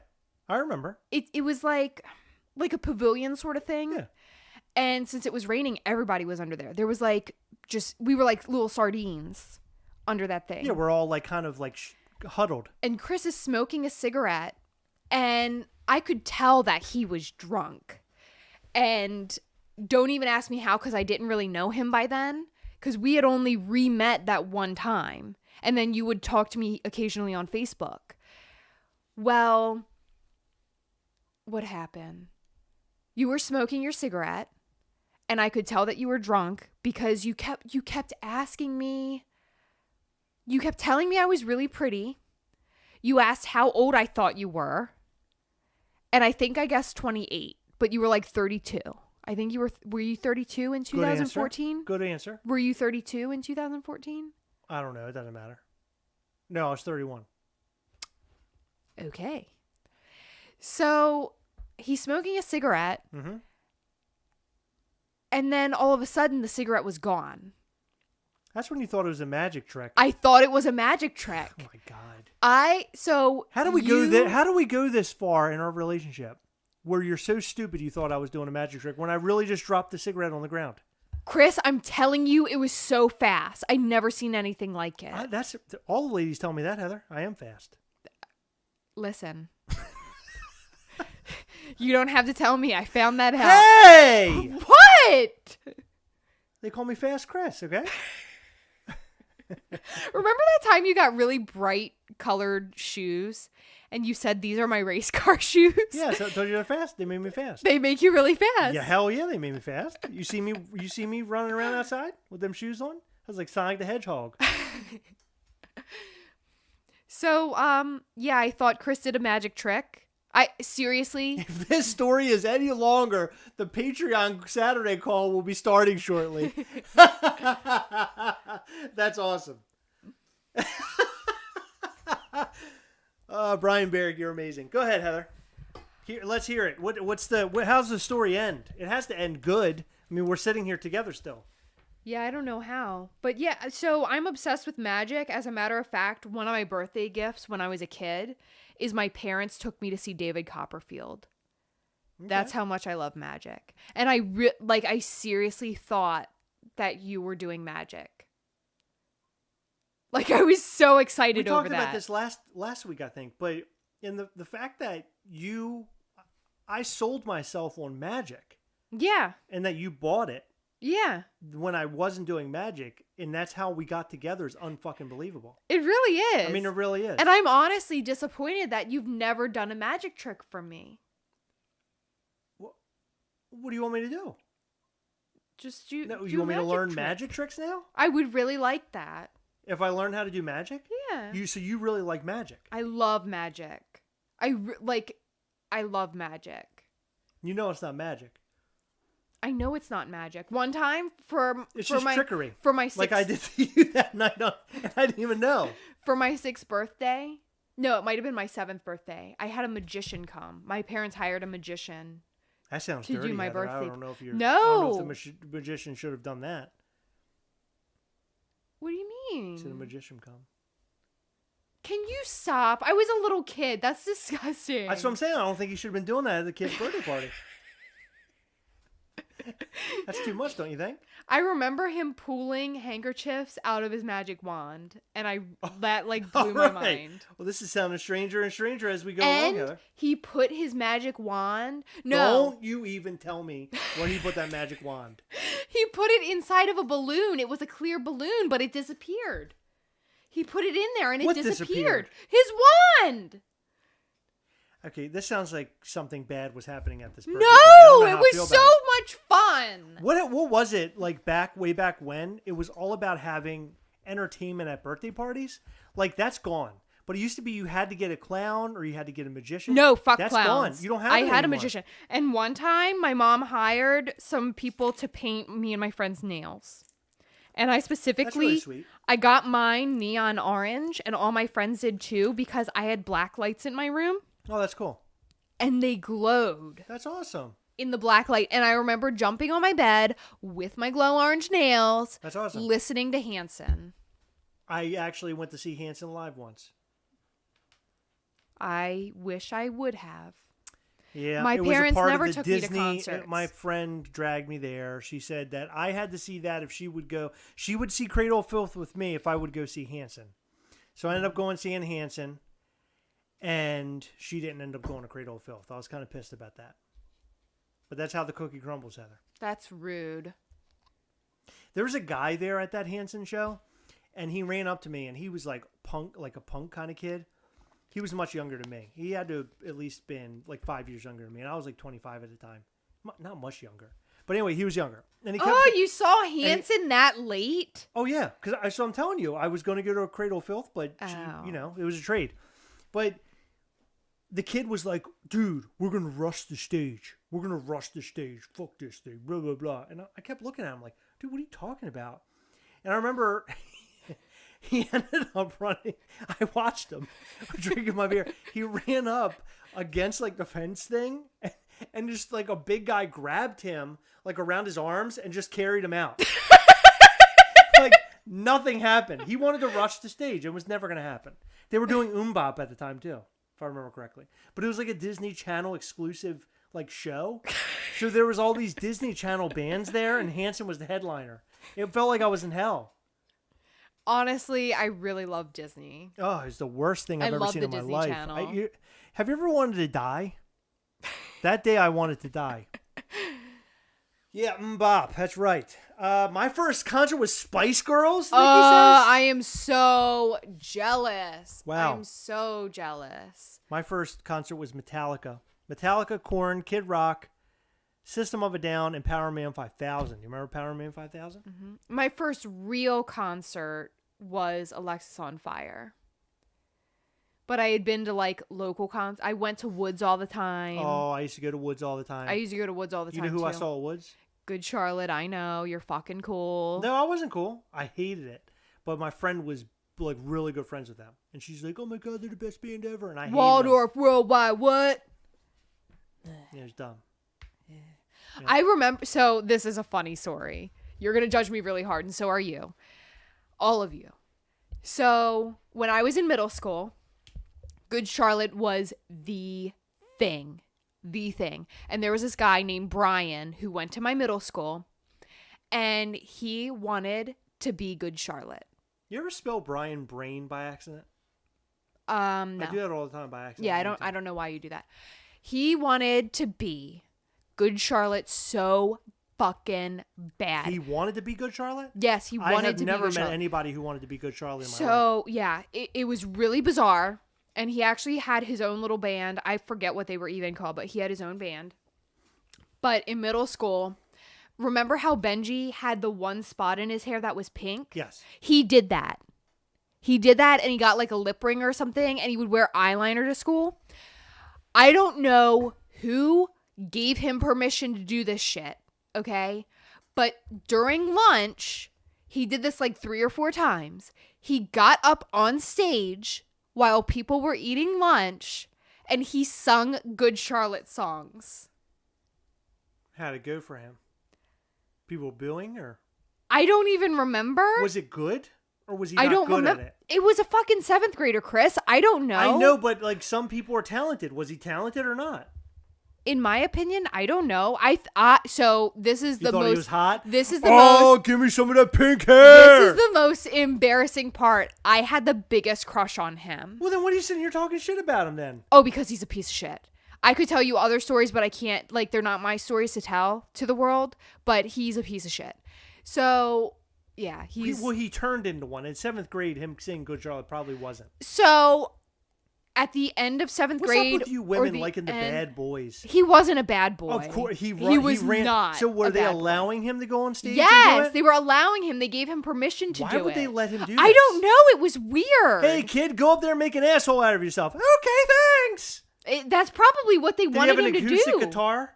I remember. It was like a pavilion sort of thing. Yeah. And since it was raining, everybody was under there. There was like we were like little sardines under that thing. Yeah, we're all like kind of like huddled. And Chris is smoking a cigarette, and I could tell that he was drunk. And don't even ask me how, because I didn't really know him by then. because we had only re-met that one time. And then you would talk to me occasionally on Facebook. Well, what happened? You were smoking your cigarette, and I could tell that you were drunk because you kept asking me. You kept telling me I was really pretty. You asked how old I thought you were. And I think I guessed 28, but you were like 32. I think you were you 32 in 2014? Good answer. Were you 32 in 2014? I don't know. It doesn't matter. No, I was 31. Okay. So he's smoking a cigarette. Mm-hmm. And then all of a sudden the cigarette was gone. That's when you thought it was a magic trick. I thought it was a magic trick. Oh my God. How do we go this far in our relationship where you're so stupid you thought I was doing a magic trick when I really just dropped the cigarette on the ground? Chris, I'm telling you, it was so fast. I never seen anything like it. That's all the ladies tell me that, Heather. I am fast. Listen. You don't have to tell me. I found that out. Hey! What? They call me Fast Chris, okay? Remember that time you got really bright colored shoes and you said, these are my race car shoes? Yeah, so I told you they're fast. They made me fast. They make you really fast. Yeah, hell yeah, they made me fast. You see me running around outside with them shoes on? I was like Sonic the Hedgehog. So, yeah, I thought Chris did a magic trick. Seriously? If this story is any longer, the Patreon Saturday call will be starting shortly. That's awesome. Brian Berg, you're amazing. Go ahead, Heather. Let's hear it. How's the story end? It has to end good. I mean, we're sitting here together still. Yeah, I don't know how. But yeah, so I'm obsessed with magic. As a matter of fact, one of my birthday gifts when I was a kid is my parents took me to see David Copperfield. Okay. That's how much I love magic. And I seriously thought that you were doing magic. Like, I was so excited over that. We talked about this last week, I think. But in the fact that I sold myself on magic. Yeah. And that you bought it. Yeah. When I wasn't doing magic, and that's how we got together is unfucking believable. It really is. I mean, it really is. And I'm honestly disappointed that you've never done a magic trick for me. What do you want me to do? Just you. No, you want me to learn magic tricks now? I would really like that. If I learn how to do magic? Yeah. So you really like magic? I love magic. I love magic. You know it's not magic. I know it's not magic. One time it's just trickery. For my 6th, like I did to you that night, and I didn't even know. For my 6th birthday, no, it might have been my 7th birthday. I had a magician come. My parents hired a magician. That sounds to dirty, do my Heather. birthday. I don't know if you're. No, I don't know if the magician should have done that. What do you mean? Should a magician come? Can you stop? I was a little kid. That's disgusting. That's what I'm saying. I don't think you should have been doing that at the kid's birthday party. That's too much, don't you think? I remember him pulling handkerchiefs out of his magic wand, and that blew my mind. Well, this is sounding stranger and stranger as we go and along, Heather. He put his magic wand. No, don't you even tell me when he put that magic wand. He put it inside of a balloon. It was a clear balloon, but it disappeared. He put it in there, and it disappeared. His wand. Okay, this sounds like something bad was happening at this birthday No, it was so much fun. What was it like way back when? It was all about having entertainment at birthday parties. Like, that's gone. But it used to be you had to get a clown or you had to get a magician. No, fuck that's clowns. Gone. You don't have I it had anymore. a magician. And one time, my mom hired some people to paint me and my friend's nails. And I specifically, that's really sweet. I got mine neon orange, and all my friends did too because I had black lights in my room. Oh, that's cool. And they glowed. That's awesome. In the black light. And I remember jumping on my bed with my glow orange nails. That's awesome. Listening to Hanson. I actually went to see Hanson live once. I wish I would have. Yeah, my parents was a part never of the took Disney, me to concerts. My friend dragged me there. She said that I had to see that if she would go. She would see Cradle of Filth with me if I would go see Hanson. So I ended up going seeing Hanson. And she didn't end up going to Cradle of Filth. I was kind of pissed about that. But that's how the cookie crumbles, Heather. That's rude. There was a guy there at that Hanson show, and he ran up to me, and he was like a punk kind of kid. He was much younger than me. He had to have at least been like 5 years younger than me, and I was like 25 at the time. Not much younger. But anyway, he was younger. And he kept, you saw Hanson that late? Oh, yeah. So I'm telling you, I was going to go to a Cradle of Filth, but, it was a trade. But the kid was like, dude, we're going to rush the stage. We're going to rush the stage. Fuck this thing. Blah, blah, blah. And I kept looking at him like, dude, what are you talking about? And I remember he ended up running. I watched him drinking my beer. He ran up against like the fence thing and just like a big guy grabbed him like around his arms and just carried him out. Like nothing happened. He wanted to rush the stage. It was never going to happen. They were doing Bop at the time too, if I remember correctly. But it was like a Disney Channel exclusive like show. So there was all these Disney Channel bands there and Hanson was the headliner. It felt like I was in hell. Honestly, I really love Disney. Oh, it's the worst thing I've ever seen in my Disney life. Have you ever wanted to die? That day I wanted to die. Yeah, Bop, that's right. My first concert was Spice Girls, Nikki says. I am so jealous. Wow. I'm so jealous. My first concert was Metallica. Metallica, Korn, Kid Rock, System of a Down, and Power Man 5000. You remember Power Man 5000? Mm-hmm. My first real concert was Alexis on Fire. But I had been to like local concerts. I went to Woods all the time. Oh, I used to go to Woods all the time. You know who I saw at Woods? Good Charlotte. I know. You're fucking cool. No, I wasn't cool. I hated it. But my friend was like really good friends with them. And she's like, oh my God, they're the best band ever. And I hated Waldorf Worldwide, what? them. Yeah, it was dumb. Yeah. I remember. So this is a funny story. You're going to judge me really hard. And so are you. All of you. So when I was in middle school, Good Charlotte was the thing. And there was this guy named Brian who went to my middle school and he wanted to be Good Charlotte. You ever spell Brian Brain by accident? No. I do that all the time by accident. Yeah, I don't know why you do that. He wanted to be Good Charlotte so fucking bad. He wanted to be Good Charlotte? Yes, he wanted to be Good Charlotte. I have never met anybody who wanted to be Good Charlotte in my life. So, yeah, it was really bizarre. And he actually had his own little band. I forget what they were even called, but he had his own band. But in middle school, remember how Benji had the one spot in his hair that was pink? Yes. He did that. And he got like a lip ring or something, and he would wear eyeliner to school. I don't know who gave him permission to do this shit, okay? But during lunch, he did this like 3 or 4 times. He got up on stage while people were eating lunch, and he sung Good Charlotte songs. How'd it go for him? People booing, or? I don't even remember. Was it good? Or was he not good at it? It was a fucking 7th grader, Chris. I don't know. I know, but like some people are talented. Was he talented or not? In my opinion, I don't know. So this is the most. He was hot? This is the most. Oh, give me some of that pink hair. This is the most embarrassing part. I had the biggest crush on him. Well, then what are you sitting here talking shit about him then? Oh, because he's a piece of shit. I could tell you other stories, but I can't. Like, they're not my stories to tell to the world. But he's a piece of shit. So, yeah, he turned into one. In 7th grade, him singing Good Charlotte probably wasn't. So, at the end of 7th grade, what's up with you women liking the bad boys? He wasn't a bad boy. Of course, he was ran. not. So were they allowing boy. him to go on stage? Yes, they were allowing him. They gave him permission to do it. Why would they let him do this? I don't know. It was weird. Hey, kid, go up there and make an asshole out of yourself. Okay, thanks. That's probably what they wanted him to do. Did he have an acoustic guitar?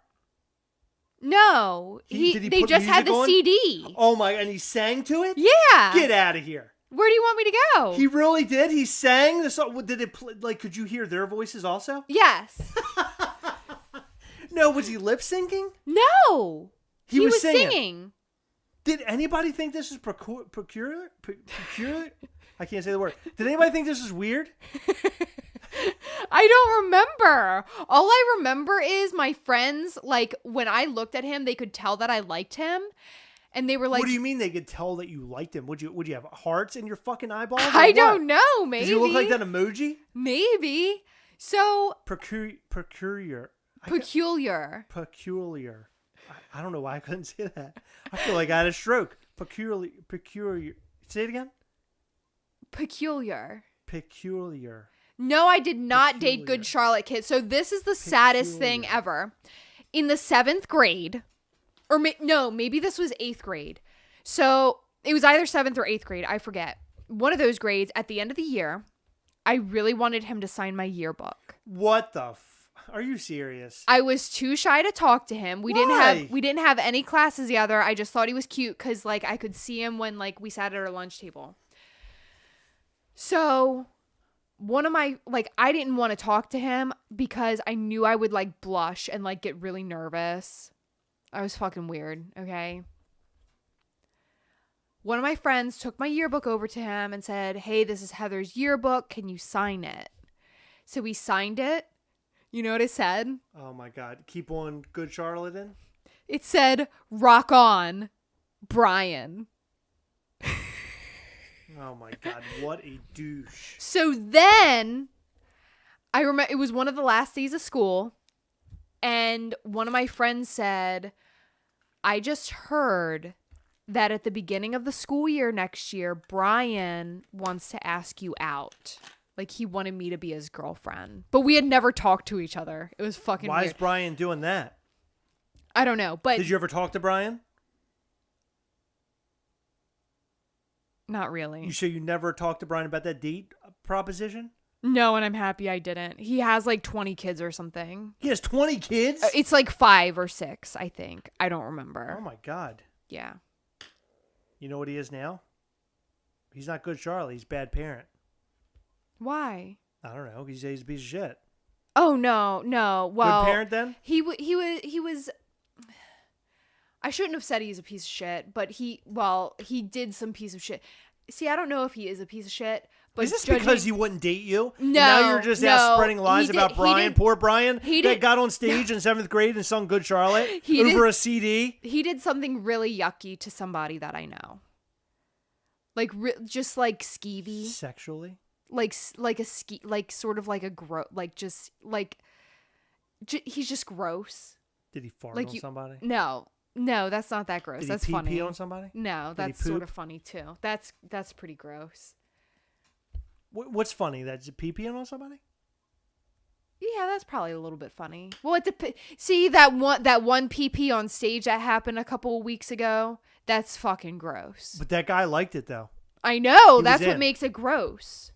No, they just had the CD. Oh my! And he sang to it. Yeah. Get out of here. Where do you want me to go? He really did. He sang the song. Did it play, like? Could you hear their voices also? Yes. No, was he lip syncing? No, he was singing. Did anybody think this is peculiar? I can't say the word. Did anybody think this is weird? I don't remember. All I remember is my friends, like, when I looked at him, they could tell that I liked him. And they were like... What do you mean they could tell that you liked him? Would you have hearts in your fucking eyeballs? I don't know, maybe. Did you look like that emoji? Maybe. So... Peculiar. Peculiar. I don't know why I couldn't say that. I feel like I had a stroke. Peculiar. Say it again. Peculiar. Peculiar. No, I did not date Good Charlotte kids. So this is the saddest thing ever. In the 7th grade, or maybe this was 8th grade. So it was either 7th or 8th grade. I forget. One of those grades at the end of the year, I really wanted him to sign my yearbook. What the are you serious? I was too shy to talk to him. We didn't have any classes together. I just thought he was cute because like I could see him when like we sat at our lunch table. So one of my, like, I didn't want to talk to him because I knew I would like blush and like get really nervous. I was fucking weird. Okay. One of my friends took my yearbook over to him and said, "Hey, this is Heather's yearbook. Can you sign it?" So we signed it. You know what it said? Oh my God. Keep on Good Charlotte in? It said, "Rock on, Brian." Oh my God, what a douche. So then I remember it was one of the last days of school, and one of my friends said, "I just heard that at the beginning of the school year next year, Brian wants to ask you out." Like he wanted me to be his girlfriend. But we had never talked to each other. It was fucking weird. Why is Brian doing that? I don't know, but did you ever talk to Brian? Not really. You sure you never talked to Brian about that date proposition? No, and I'm happy I didn't. He has like 20 kids or something. He has 20 kids? It's like 5 or 6, I think. I don't remember. Oh my God. Yeah. You know what he is now? He's not Good Charlie. He's a bad parent. Why? I don't know. He's a piece of shit. Oh, no. Well, good parent then? He was I shouldn't have said he's a piece of shit, but he did some piece of shit. See, I don't know if he is a piece of shit, but is this because he wouldn't date you? No. And now you're just out spreading lies about Brian? Poor Brian that got on stage in 7th grade and sung Good Charlotte over a CD? He did something really yucky to somebody that I know. Like, just like skeevy. Sexually? Like a like sort of like a like just like, he's just gross. Did he fart on somebody? No, that's not that gross. That's funny. Did he pee on somebody? No, that's sort of funny too. That's pretty gross. What's funny? That's pee-peeing on somebody? Yeah, that's probably a little bit funny. Well, see that one pee-pee on stage that happened a couple of weeks ago? That's fucking gross. But that guy liked it though. I know. That's what makes it gross.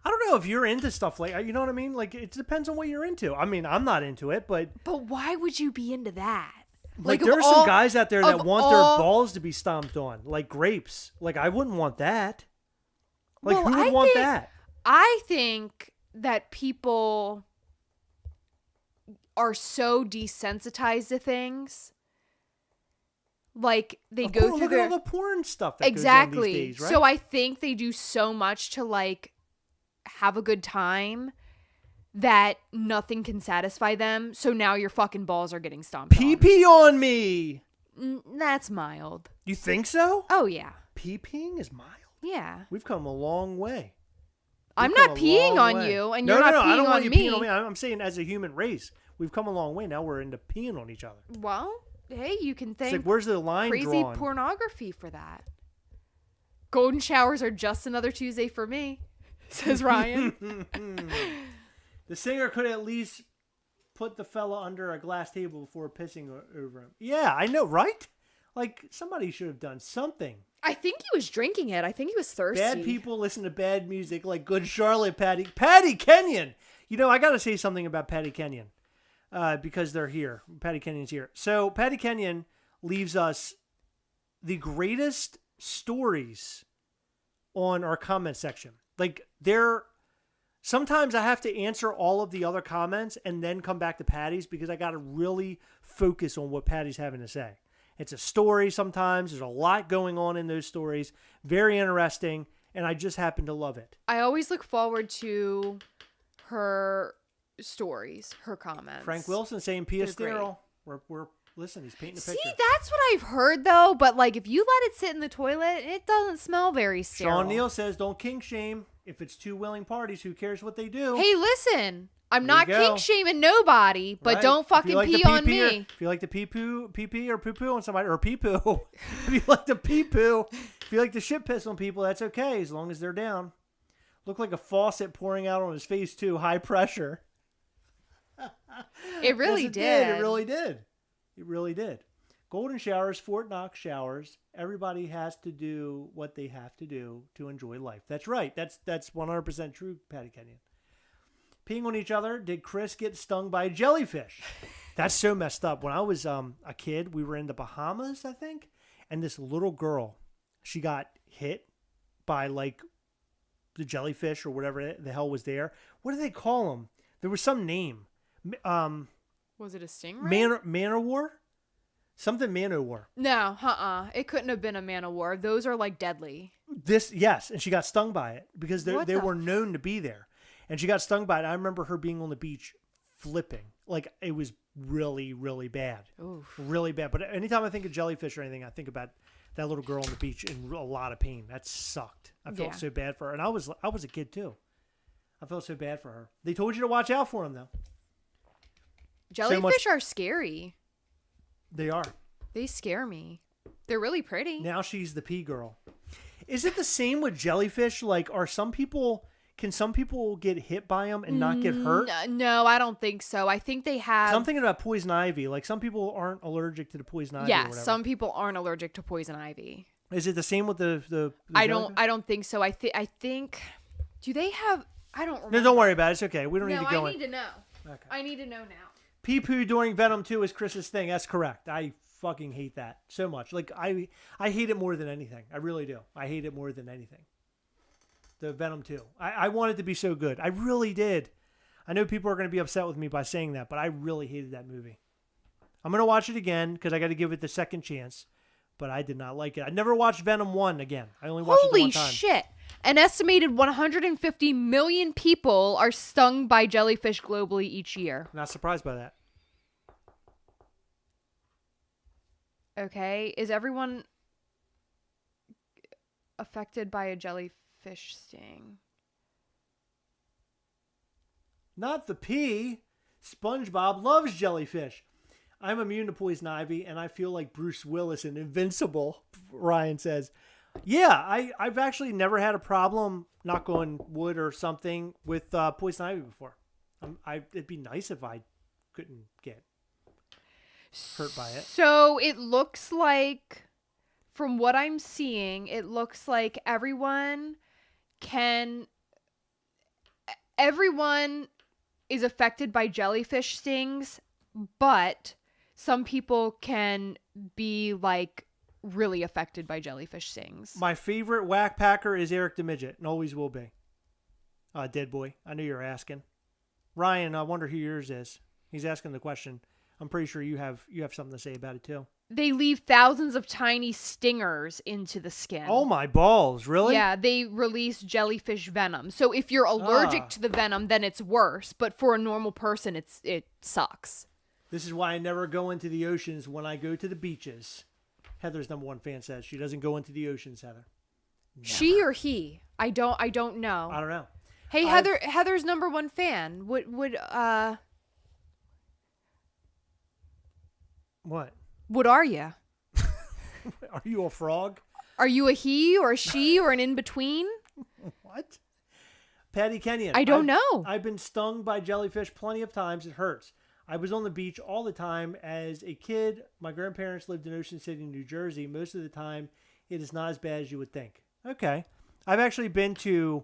I don't know if you're into stuff like, you know what I mean? Like, it depends on what you're into. I mean, I'm not into it, but why would you be into that? Like there are some guys out there that want their balls to be stomped on, like grapes. Like, I wouldn't want that. Like, who would want that? I think that people are so desensitized to things. Like, they go through look at all the porn stuff that goes on these days, right? So I think they do so much to, like, have a good time that nothing can satisfy them. So now your fucking balls are getting stomped on. Pee-pee on me! That's mild. You think so? Oh, yeah. Pee-peeing is mild? Yeah. We've come a long way. I'm not peeing on you, and you're not peeing on me. No, I don't want you peeing on me. I'm saying as a human race, we've come a long way. Now we're into peeing on each other. Well, hey, you can thank it's like, where's the line crazy drawn? Pornography for that. Golden showers are just another Tuesday for me, says Ryan. The singer could at least put the fella under a glass table before pissing over him. Yeah, I know, right? Like, somebody should have done something. I think he was drinking it. I think he was thirsty. Bad people listen to bad music like Good Charlotte, Patty Kenyon. You know, I got to say something about Patty Kenyon because they're here. Patty Kenyon's here. So Patty Kenyon leaves us the greatest stories on our comment section. Like, sometimes I have to answer all of the other comments and then come back to Patty's because I got to really focus on what Patty's having to say. It's a story sometimes. There's a lot going on in those stories. Very interesting, and I just happen to love it. I always look forward to her stories, her comments. Frank Wilson saying Pia Sterile. We're listen, he's painting a picture. See, that's what I've heard, though. But, like, if you let it sit in the toilet, it doesn't smell very sterile. Sean Neal says, don't kink shame. If it's two willing parties, who cares what they do? Hey, listen. I'm not kink shaming nobody, but don't fucking pee on me. If you like to pee or poo poo on somebody, or pee poo, if you like to pee poo, if you like to shit piss on people, that's okay as long as they're down. Looked like a faucet pouring out on his face too, high pressure. It really did. It really did. It really did. Golden showers, Fort Knox showers. Everybody has to do what they have to do to enjoy life. That's right. That's 100% true, Patty Kenyon. Peeing on each other. Did Chris get stung by a jellyfish? That's so messed up. When I was a kid, we were in the Bahamas, I think, and this little girl, she got hit by like the jellyfish or whatever the hell was there. What do they call them? There was some name. Was it a stingray? Man-o-war? Something Man-o-war. No, It couldn't have been a Man-o-war. Those are like deadly. Yes, and she got stung by it because they were known to be there. And she got stung by it. I remember her being on the beach flipping. Like, it was really, really bad. Oof. Really bad. But anytime I think of jellyfish or anything, I think about that little girl on the beach in a lot of pain. That sucked. I felt so bad for her. And I was a kid, too. I felt so bad for her. They told you to watch out for them, though. Jellyfish are scary. They are. They scare me. They're really pretty. Now she's the pea girl. Is it the same with jellyfish? Like, can some people get hit by them and not get hurt? No, I don't think so. I think they have. I'm thinking about poison ivy. Like, some people aren't allergic to the poison ivy. Yeah, some people aren't allergic to poison ivy. Is it the same with the I don't think so. I think. Do they have? I don't remember. No, don't worry about it. It's okay. We don't need to go in. I need to know. Okay. I need to know now. Pee poo during Venom 2 is Chris's thing. That's correct. I fucking hate that so much. Like, I hate it more than anything. I really do. I hate it more than anything. The Venom 2. I want it to be so good. I really did. I know people are going to be upset with me by saying that, but I really hated that movie. I'm going to watch it again because I got to give it the second chance, but I did not like it. I never watched Venom 1 again. I only watched it one time. Holy shit. An estimated 150 million people are stung by jellyfish globally each year. Not surprised by that. Okay. Is everyone affected by a jellyfish sting? Not the pea. SpongeBob loves jellyfish. I'm immune to poison ivy, and I feel like Bruce Willis in Invincible, Ryan says. Yeah, I've actually never had a problem, knock on wood or something, with poison ivy before. It'd be nice if I couldn't get hurt by it. So it looks like, from what I'm seeing, it looks like everyone is affected by jellyfish stings, but some people can be like really affected by jellyfish stings. My favorite whack packer is Eric the Midget, and always will be. Dead boy. I knew you were asking. Ryan, I wonder who yours is. He's asking the question. I'm pretty sure you have something to say about it too. They leave thousands of tiny stingers into the skin. Oh my balls, really? Yeah, they release jellyfish venom. So if you're allergic to the venom, then it's worse. But for a normal person, it sucks. This is why I never go into the oceans when I go to the beaches. Heather's #1 fan says she doesn't go into the oceans, Heather. Never. She or he? I don't know. I don't know. Hey, Heather's #1 fan. What? What are you? Are you a frog? Are you a he or a she or an in-between? What? Patty Kenyon. I don't know. I've been stung by jellyfish plenty of times. It hurts. I was on the beach all the time as a kid. My grandparents lived in Ocean City, New Jersey. Most of the time, it is not as bad as you would think. Okay. I've actually been to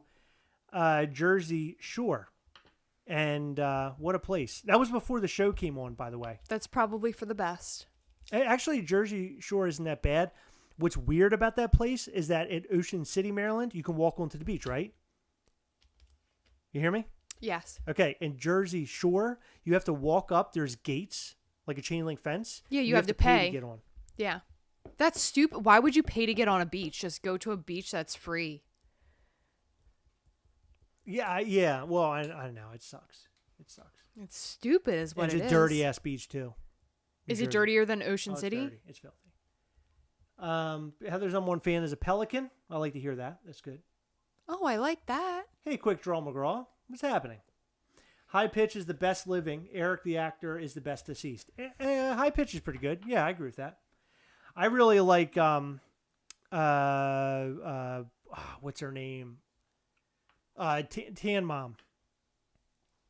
Jersey Shore. And what a place. That was before the show came on, by the way. That's probably for the best. Actually, Jersey Shore isn't that bad. What's weird about that place is that at Ocean City, Maryland, you can walk onto the beach, right? You hear me? Yes. Okay, in Jersey Shore, you have to walk up. There's gates, like a chain link fence. Yeah, you have to pay to get on. Yeah. That's stupid. Why would you pay to get on a beach? Just go to a beach that's free. Yeah. Well, I know. It sucks. It's stupid is what it is. It's a dirty-ass beach, too. Is it dirtier than Ocean City? It's dirty. It's filthy. Heather's #1 fan is a pelican. I like to hear that. That's good. Oh, I like that. Hey, Quick Draw McGraw. What's happening? High Pitch is the best living. Eric, the actor, is the best deceased. High Pitch is pretty good. Yeah, I agree with that. I really like, what's her name? Tan Mom.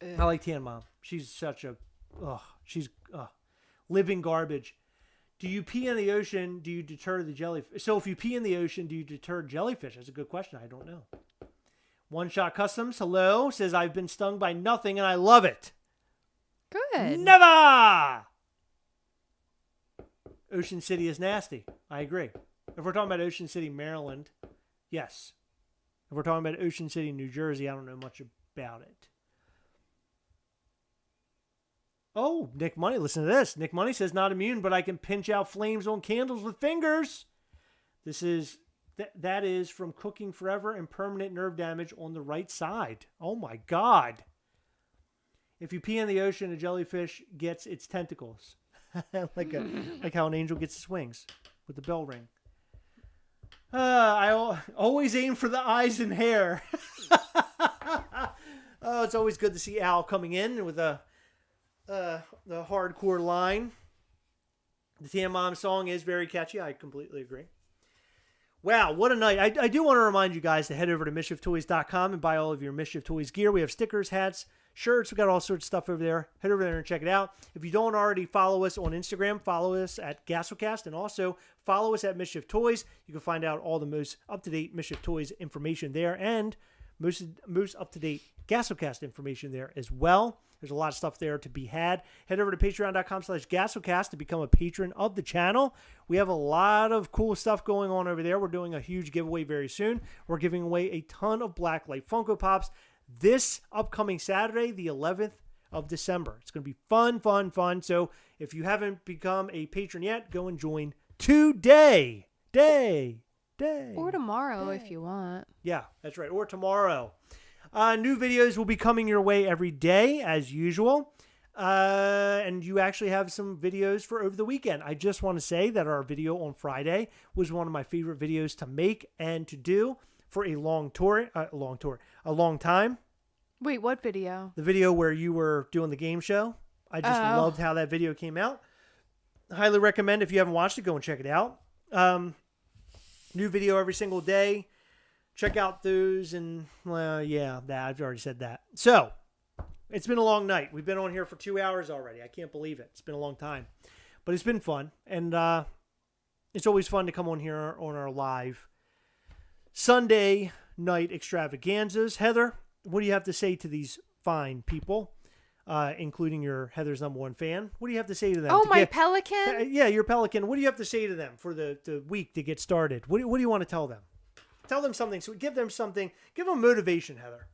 I like Tan Mom. She's such a, living garbage. Do you pee in the ocean? Do you deter the jellyfish? So if you pee in the ocean, do you deter jellyfish? That's a good question. I don't know. One Shot Customs, hello, says I've been stung by nothing and I love it. Good. Never! Ocean City is nasty. I agree. If we're talking about Ocean City, Maryland, yes. If we're talking about Ocean City, New Jersey, I don't know much about it. Oh, Nick Money, listen to this. Nick Money says, not immune, but I can pinch out flames on candles with fingers. This is, that is from cooking forever and permanent nerve damage on the right side. Oh my God. If you pee in the ocean, a jellyfish gets its tentacles. like how an angel gets its wings with the bell ring. I always aim for the eyes and hair. Oh, it's always good to see Al coming in with the hardcore line. The Tan Mom song is very catchy. I completely agree. Wow, what a night. I do want to remind you guys to head over to MischiefToys.com and buy all of your Mischief Toys gear. We have stickers, hats, shirts. We got all sorts of stuff over there. Head over there and check it out. If you don't already follow us on Instagram, follow us at Gastlecast and also follow us at Mischief Toys. You can find out all the most up-to-date Mischief Toys information there and most up-to-date Gastlecast information there as well. There's a lot of stuff there to be had. Head over to patreon.com/Gastlecast to become a patron of the channel. We have a lot of cool stuff going on over there. We're doing a huge giveaway very soon. We're giving away a ton of Blacklight Funko Pops this upcoming Saturday, the 11th of December. It's going to be fun, fun, fun. So if you haven't become a patron yet, go and join today. Or tomorrow if you want. Yeah, that's right. Or tomorrow. New videos will be coming your way every day, as usual. And you actually have some videos for over the weekend. I just want to say that our video on Friday was one of my favorite videos to make and to do for a long time. Wait, what video? The video where you were doing the game show. I just loved how that video came out. Highly recommend, if you haven't watched it, go and check it out. New video every single day. Check out those and, I've already said that. So, it's been a long night. We've been on here for 2 hours already. I can't believe it. It's been a long time. But it's been fun. And it's always fun to come on here on our live Sunday night extravaganzas. Heather, what do you have to say to these fine people, including your Heather's #1 fan? What do you have to say to them? Oh, my pelican? Yeah, your pelican. What do you have to say to them for the week to get started? What do you want to tell them? Tell them something. So give them something. Give them motivation, Heather.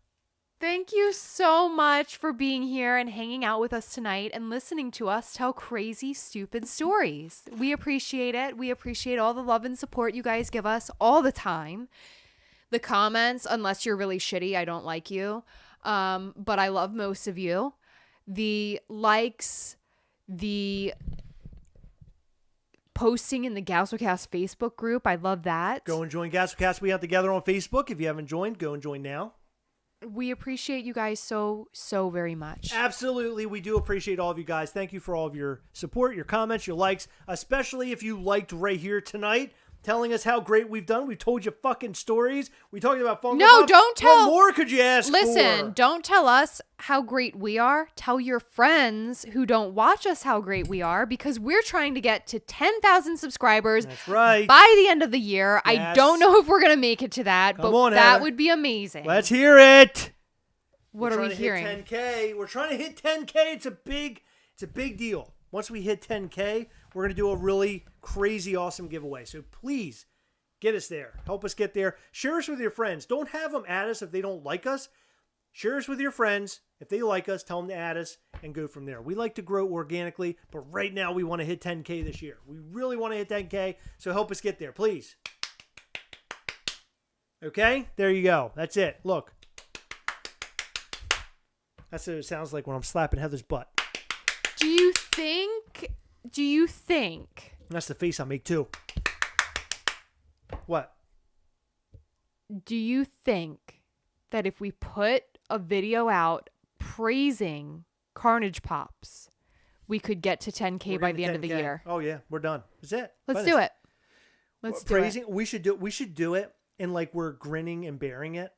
Thank you so much for being here and hanging out with us tonight and listening to us tell crazy, stupid stories. We appreciate it. We appreciate all the love and support you guys give us all the time. The comments, unless you're really shitty, I don't like you. But I love most of you. The likes, the posting in the Gastlecast Facebook group. I love that. Go and join Gastlecast. We have together on Facebook. If you haven't joined, go and join now. We appreciate you guys so very much. Absolutely. We do appreciate all of you guys. Thank you for all of your support, your comments, your likes, especially if you liked right here tonight, telling us how great we've done. We told you fucking stories. We talked about Funko Pops. Don't tell. What more could you ask Listen, for? Don't tell us how great we are. Tell your friends who don't watch us how great we are, because we're trying to get to 10,000 subscribers. That's right. By the end of the year. Yes. I don't know if we're going to make it to that, Come but on, that Heather. would be amazing. Let's hear it. What are we hearing? Hit 10K. We're trying to hit 10K. It's a big deal. Once we hit 10K, we're going to do a really crazy, awesome giveaway. So please get us there. Help us get there. Share us with your friends. Don't have them add us if they don't like us. Share us with your friends. If they like us, tell them to add us and go from there. We like to grow organically, but right now we want to hit 10K this year. We really want to hit 10K, so help us get there, please. Okay? There you go. That's it. Look. That's what it sounds like when I'm slapping Heather's butt. Do you think That's the face I make too. What? Do you think that if we put a video out praising Carnage Pops, we could get to 10K by the end of the year. Oh yeah, we're done. That's it. Let's do it. Let's do it. We should do it, and like we're grinning and bearing it.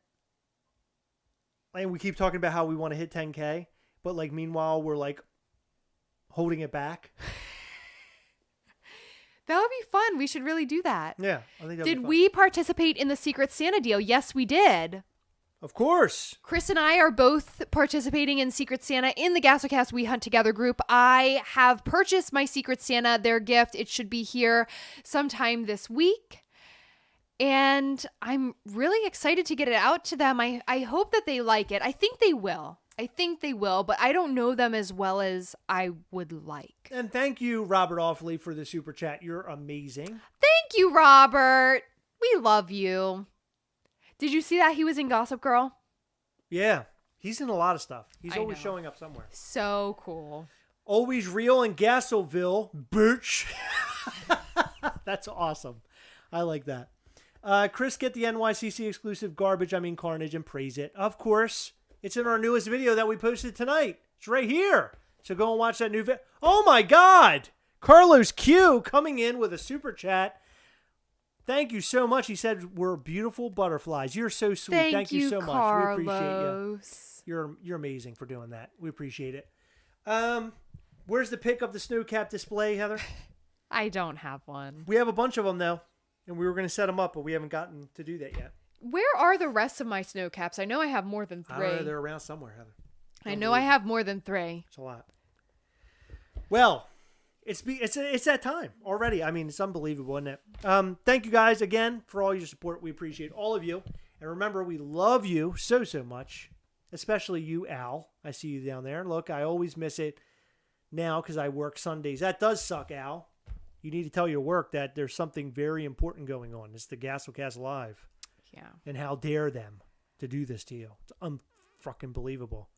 And we keep talking about how we want to hit 10K, but like meanwhile we're like holding it back. That would be fun. We should really do that. Yeah, I think. Did we participate in the Secret Santa deal? Yes, we did. Of course. Chris and I are both participating in Secret Santa in the Gastlecast We Hunt Together group. I have purchased my Secret Santa, their gift. It should be here sometime this week. And I'm really excited to get it out to them. I hope that they like it. I think they will. But I don't know them as well as I would like. And thank you, Robert Offley, for the super chat. You're amazing. Thank you, Robert. We love you. Did you see that he was in Gossip Girl? Yeah. He's in a lot of stuff. He's I always know. showing up somewhere. So cool. Always real in Gasselville. Bitch. That's awesome. I like that. Chris, get the NYCC exclusive Carnage and praise it. Of course. It's in our newest video that we posted tonight. It's right here. So go and watch that new video. Oh my God. Carlos Q coming in with a super chat. Thank you so much. He said we're beautiful butterflies. You're so sweet. Thank you so Carlos. much. We appreciate you. You're amazing for doing that. We appreciate it. Where's the pic of the snow cap display, Heather? I don't have one. We have a bunch of them though, and we were going to set them up, but we haven't gotten to do that yet. Where are the rest of my snow caps? I know I have more than 3. They're around somewhere, Heather. I know I have more than 3. It's a lot. Well, it's that time already. I mean, it's unbelievable, isn't it? Thank you guys again for all your support. We appreciate all of you. And remember, we love you so much, especially you, Al. I see you down there. Look, I always miss it now because I work Sundays. That does suck, Al. You need to tell your work that there's something very important going on. It's the Gastlecast Live. Yeah. And how dare them to do this to you. It's unfucking believable.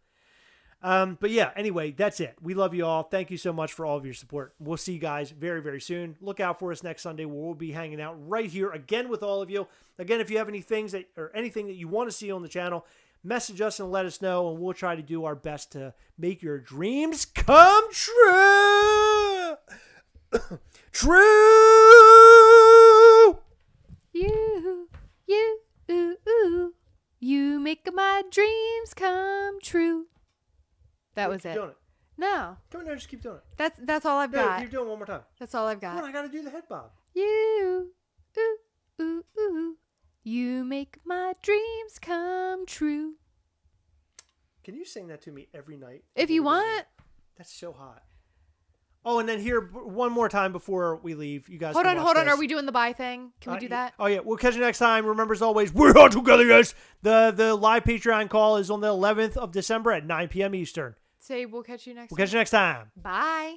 But yeah, anyway, that's it. We love you all. Thank you so much for all of your support. We'll see you guys very, very soon. Look out for us next Sunday where we'll be hanging out right here again with all of you. Again, if you have anything that you want to see on the channel, message us and let us know, and we'll try to do our best to make your dreams come true. True. You make my dreams come true. That was keep it. Doing it. No. Come on, no, just keep doing it. That's all I've got. Keep doing it one more time. That's all I've got. Come on, I got to do the head bob. You make my dreams come true. Can you sing that to me every night? If you want. That's so hot. Oh, and then here one more time before we leave. You guys Hold on. this. Are we doing the bye thing? Can we do that? Oh, yeah. We'll catch you next time. Remember, as always, we're all together, guys. The live Patreon call is on the 11th of December at 9 p.m. Eastern. Say we'll catch you next time. We'll catch you next time. Bye.